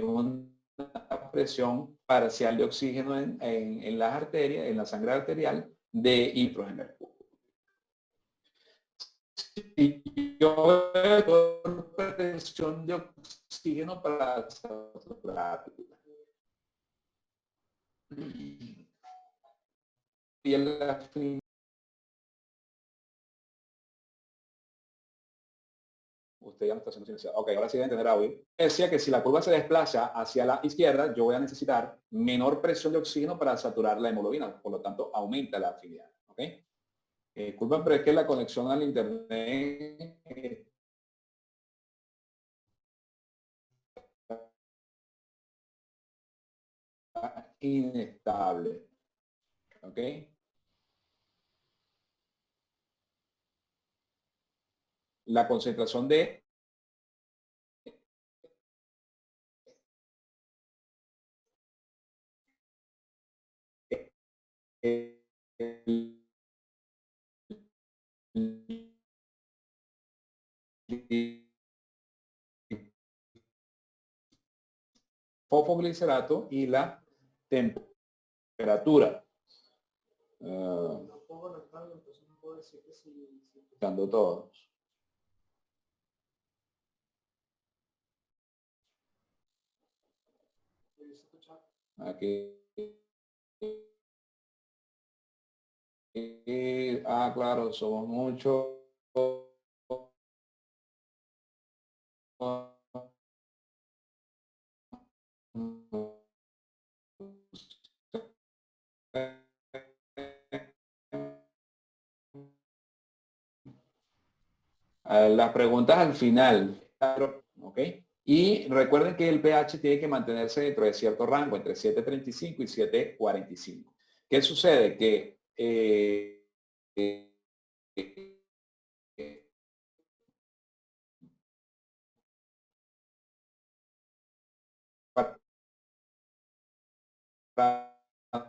una presión parcial de oxígeno en las arterias, en la sangre arterial de litros de mercurio. Si yo veo presión de oxígeno para saturar y la usted ya no está haciendo silenciado. Ok, ahora sí deben tener audio. Decía que si la curva se desplaza hacia la izquierda, yo voy a necesitar menor presión de oxígeno para saturar la hemoglobina. Por lo tanto, aumenta la afinidad. Ok. Disculpen, pero es que la conexión al internet está inestable. Ok. La concentración de fosfoglicerato y la temperatura. decir que sí. Escuchando todos. Aquí. Claro, somos muchos. Las preguntas al final, ¿ok? Y recuerden que el pH tiene que mantenerse dentro de cierto rango, entre 7.35 y 7.45. ¿Qué sucede? Que para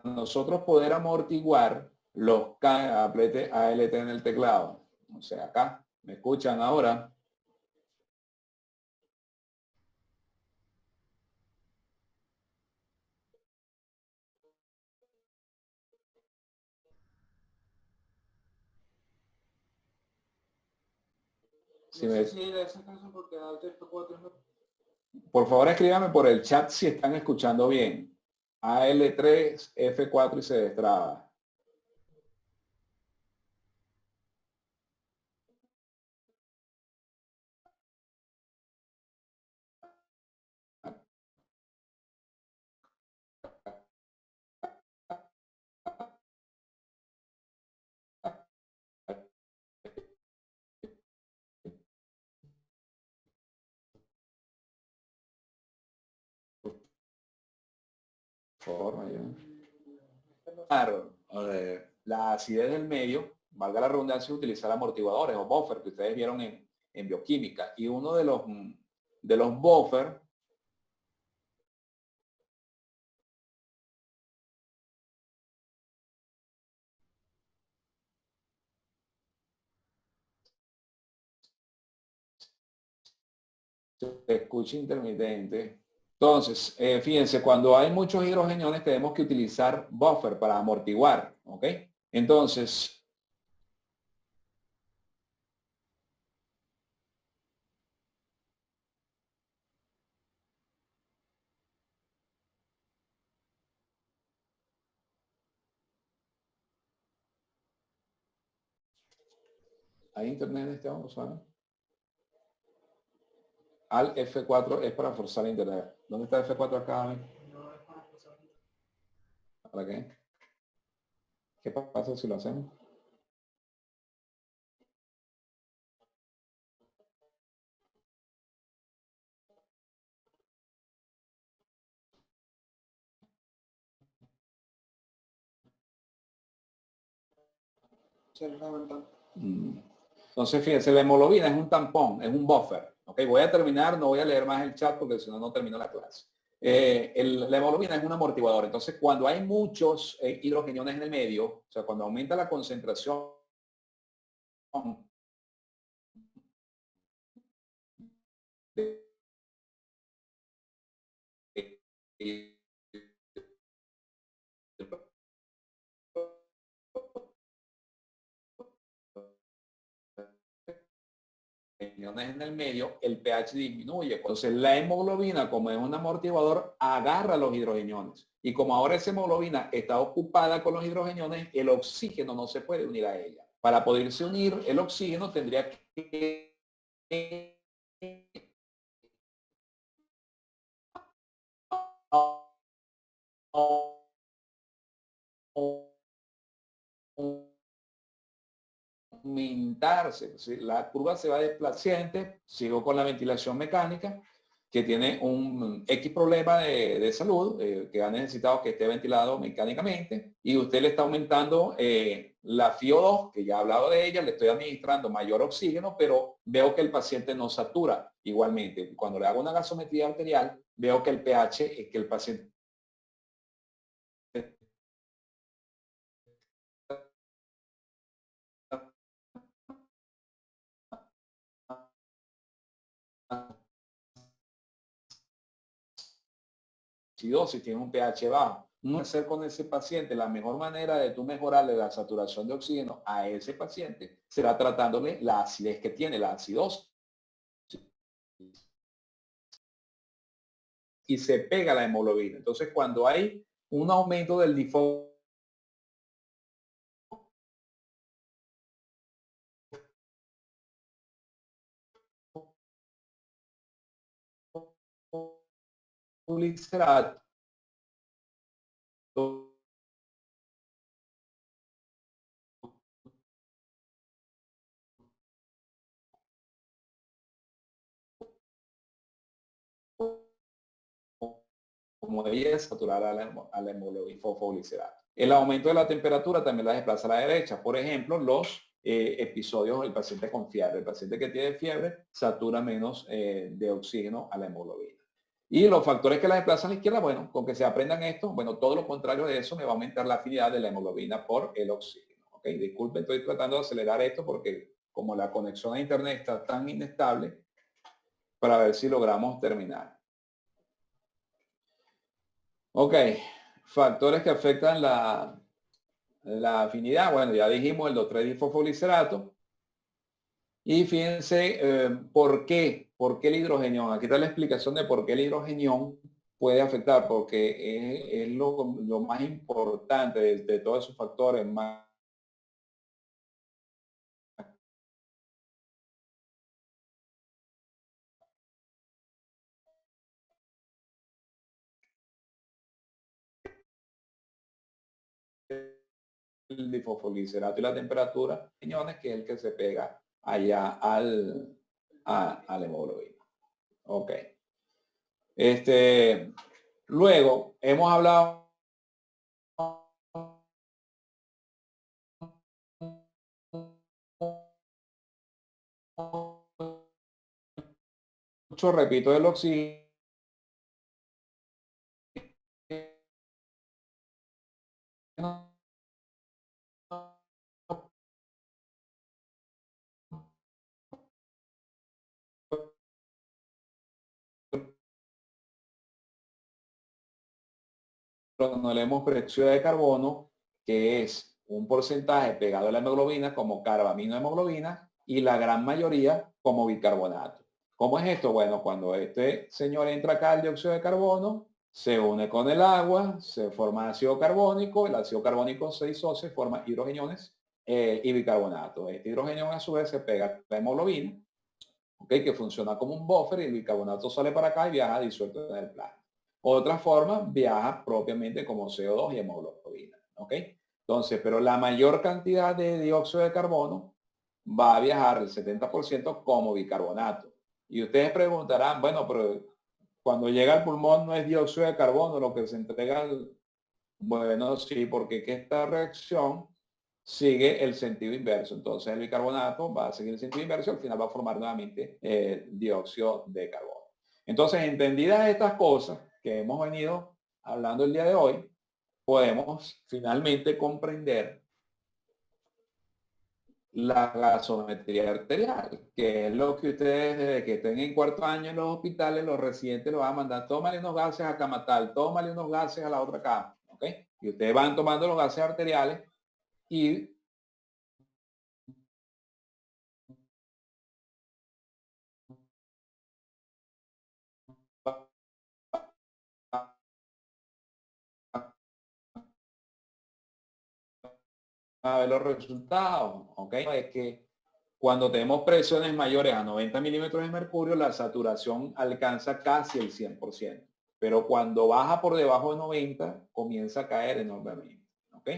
nosotros poder amortiguar los ALT en el teclado, o sea, acá, ¿me escuchan ahora? Si me... Por favor, escríbame por el chat si están escuchando bien. AL3, F4 y se destraba. Claro, la acidez del medio, valga la redundancia, utilizar amortiguadores o buffer que ustedes vieron en bioquímica. Y uno de los buffer se escucha intermitente. Entonces, fíjense, cuando hay muchos hidrogeniones tenemos que utilizar buffer para amortiguar, ¿ok? Entonces, ¿hay internet en este momento, ¿saben? Al F4 es para forzar internet. ¿Dónde está F4 acá? ¿Para qué? ¿Qué pasa si lo hacemos? Entonces, fíjense, la hemoglobina es un tampón, es un buffer. ¿Ok? Voy a terminar, no voy a leer más el chat porque si no, no termino la clase. La hemoglobina es un amortiguador. Entonces, cuando hay muchos hidrogeniones en el medio, o sea, cuando aumenta la concentración de hidrogeniones en el medio, el pH disminuye. Entonces la hemoglobina, como es un amortiguador, agarra los hidrogeniones. Y como ahora esa hemoglobina está ocupada con los hidrogeniones, el oxígeno no se puede unir a ella. Para poderse unir, el oxígeno tendría que aumentarse. La curva se va desplazante, sigo con la ventilación mecánica, que tiene un X problema de salud, que ha necesitado que esté ventilado mecánicamente, y usted le está aumentando la FiO2, que ya he hablado de ella, le estoy administrando mayor oxígeno, pero veo que el paciente no satura igualmente. Cuando le hago una gasometría arterial, veo que el pH es que el paciente acidosis, tiene un pH bajo. hacer con ese paciente? La mejor manera de tú mejorarle la saturación de oxígeno a ese paciente será tratándole la acidez que tiene, la acidosis. Y se pega la hemoglobina. Entonces, cuando hay un aumento del difosfolisato, como ella es saturar a la hemoglobina fosfoglicerata. El aumento de la temperatura también la desplaza a la derecha. Por ejemplo, los episodios del paciente con fiebre. El paciente que tiene fiebre satura menos de oxígeno a la hemoglobina. Y los factores que la desplazan a la izquierda, bueno, con que se aprendan esto, bueno, todo lo contrario de eso me va a aumentar la afinidad de la hemoglobina por el oxígeno. ¿Ok? Disculpen, estoy tratando de acelerar esto porque como la conexión a internet está tan inestable, para ver si logramos terminar. Ok, factores que afectan la afinidad. Bueno, ya dijimos el 2,3-difosfolicerato. Y fíjense ¿por qué? ¿Por qué el hidrogenión? Aquí está la explicación de por qué el hidrogenión puede afectar, porque es lo más importante de todos esos factores más el difosfolicerato y la temperatura, riñones, que es el que se pega allá al hemoglobina. Ok. Luego hemos hablado mucho, repito, del oxígeno. No leemos dióxido de carbono, que es un porcentaje pegado a la hemoglobina como carbaminohemoglobina y la gran mayoría como bicarbonato. ¿Cómo es esto? Bueno, cuando este señor entra acá el dióxido de carbono, se une con el agua, se forma ácido carbónico, el ácido carbónico se disocia, forma hidrogeniones y bicarbonato. Este hidrogenión a su vez se pega a la hemoglobina, ¿okay? Que funciona como un buffer y el bicarbonato sale para acá y viaja disuelto en el plasma. Otra forma, viaja propiamente como CO2 y hemoglobina. ¿Ok? Entonces, pero la mayor cantidad de dióxido de carbono va a viajar el 70% como bicarbonato. Y ustedes preguntarán, bueno, pero cuando llega al pulmón no es dióxido de carbono lo que se entrega al... Bueno, sí, porque que esta reacción sigue el sentido inverso. Entonces el bicarbonato va a seguir el sentido inverso y al final va a formar nuevamente dióxido de carbono. Entonces, entendidas estas cosas que hemos venido hablando el día de hoy, podemos finalmente comprender la gasometría arterial, que es lo que ustedes desde que estén en cuarto año en los hospitales, los residentes los van a mandar, tómale unos gases a cama tal, tómale unos gases a la otra cama, ¿ok? Y ustedes van tomando los gases arteriales y a ver los resultados, ¿ok? Es que cuando tenemos presiones mayores a 90 milímetros de mercurio, la saturación alcanza casi el 100%. Pero cuando baja por debajo de 90, comienza a caer enormemente, ¿ok?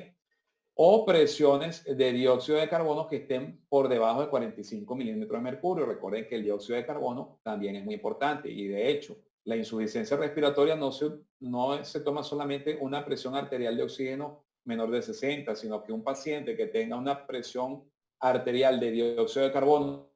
O presiones de dióxido de carbono que estén por debajo de 45 milímetros de mercurio. Recuerden que el dióxido de carbono también es muy importante y de hecho la insuficiencia respiratoria no se toma solamente una presión arterial de oxígeno menor de 60, sino que un paciente que tenga una presión arterial de dióxido de carbono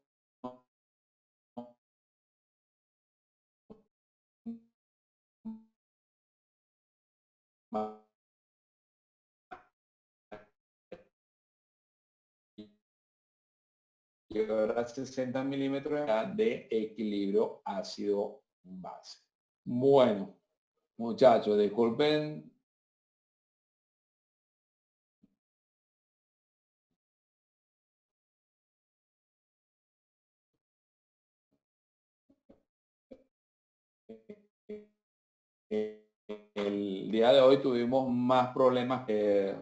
llegar a 60 milímetros de equilibrio ácido-base. Bueno, muchachos, disculpen el día de hoy tuvimos más problemas que...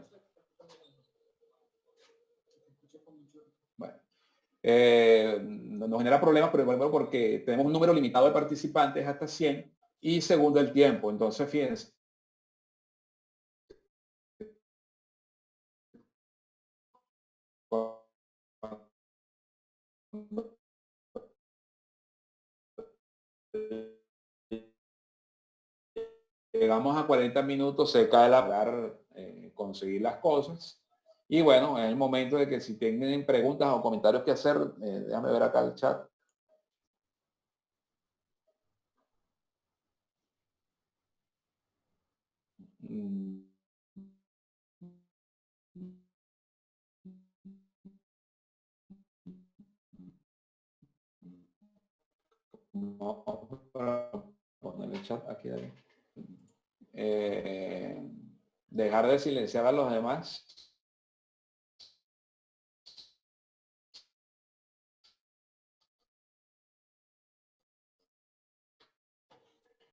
Bueno, nos genera problemas, pero bueno, porque tenemos un número limitado de participantes hasta 100 y segundo el tiempo. Entonces, fíjense. Llegamos a 40 minutos, se cae la conseguir las cosas. Y bueno, es el momento de que si tienen preguntas o comentarios que hacer, déjame ver acá el chat. No, para poner el chat aquí. Dejar de silenciar a los demás.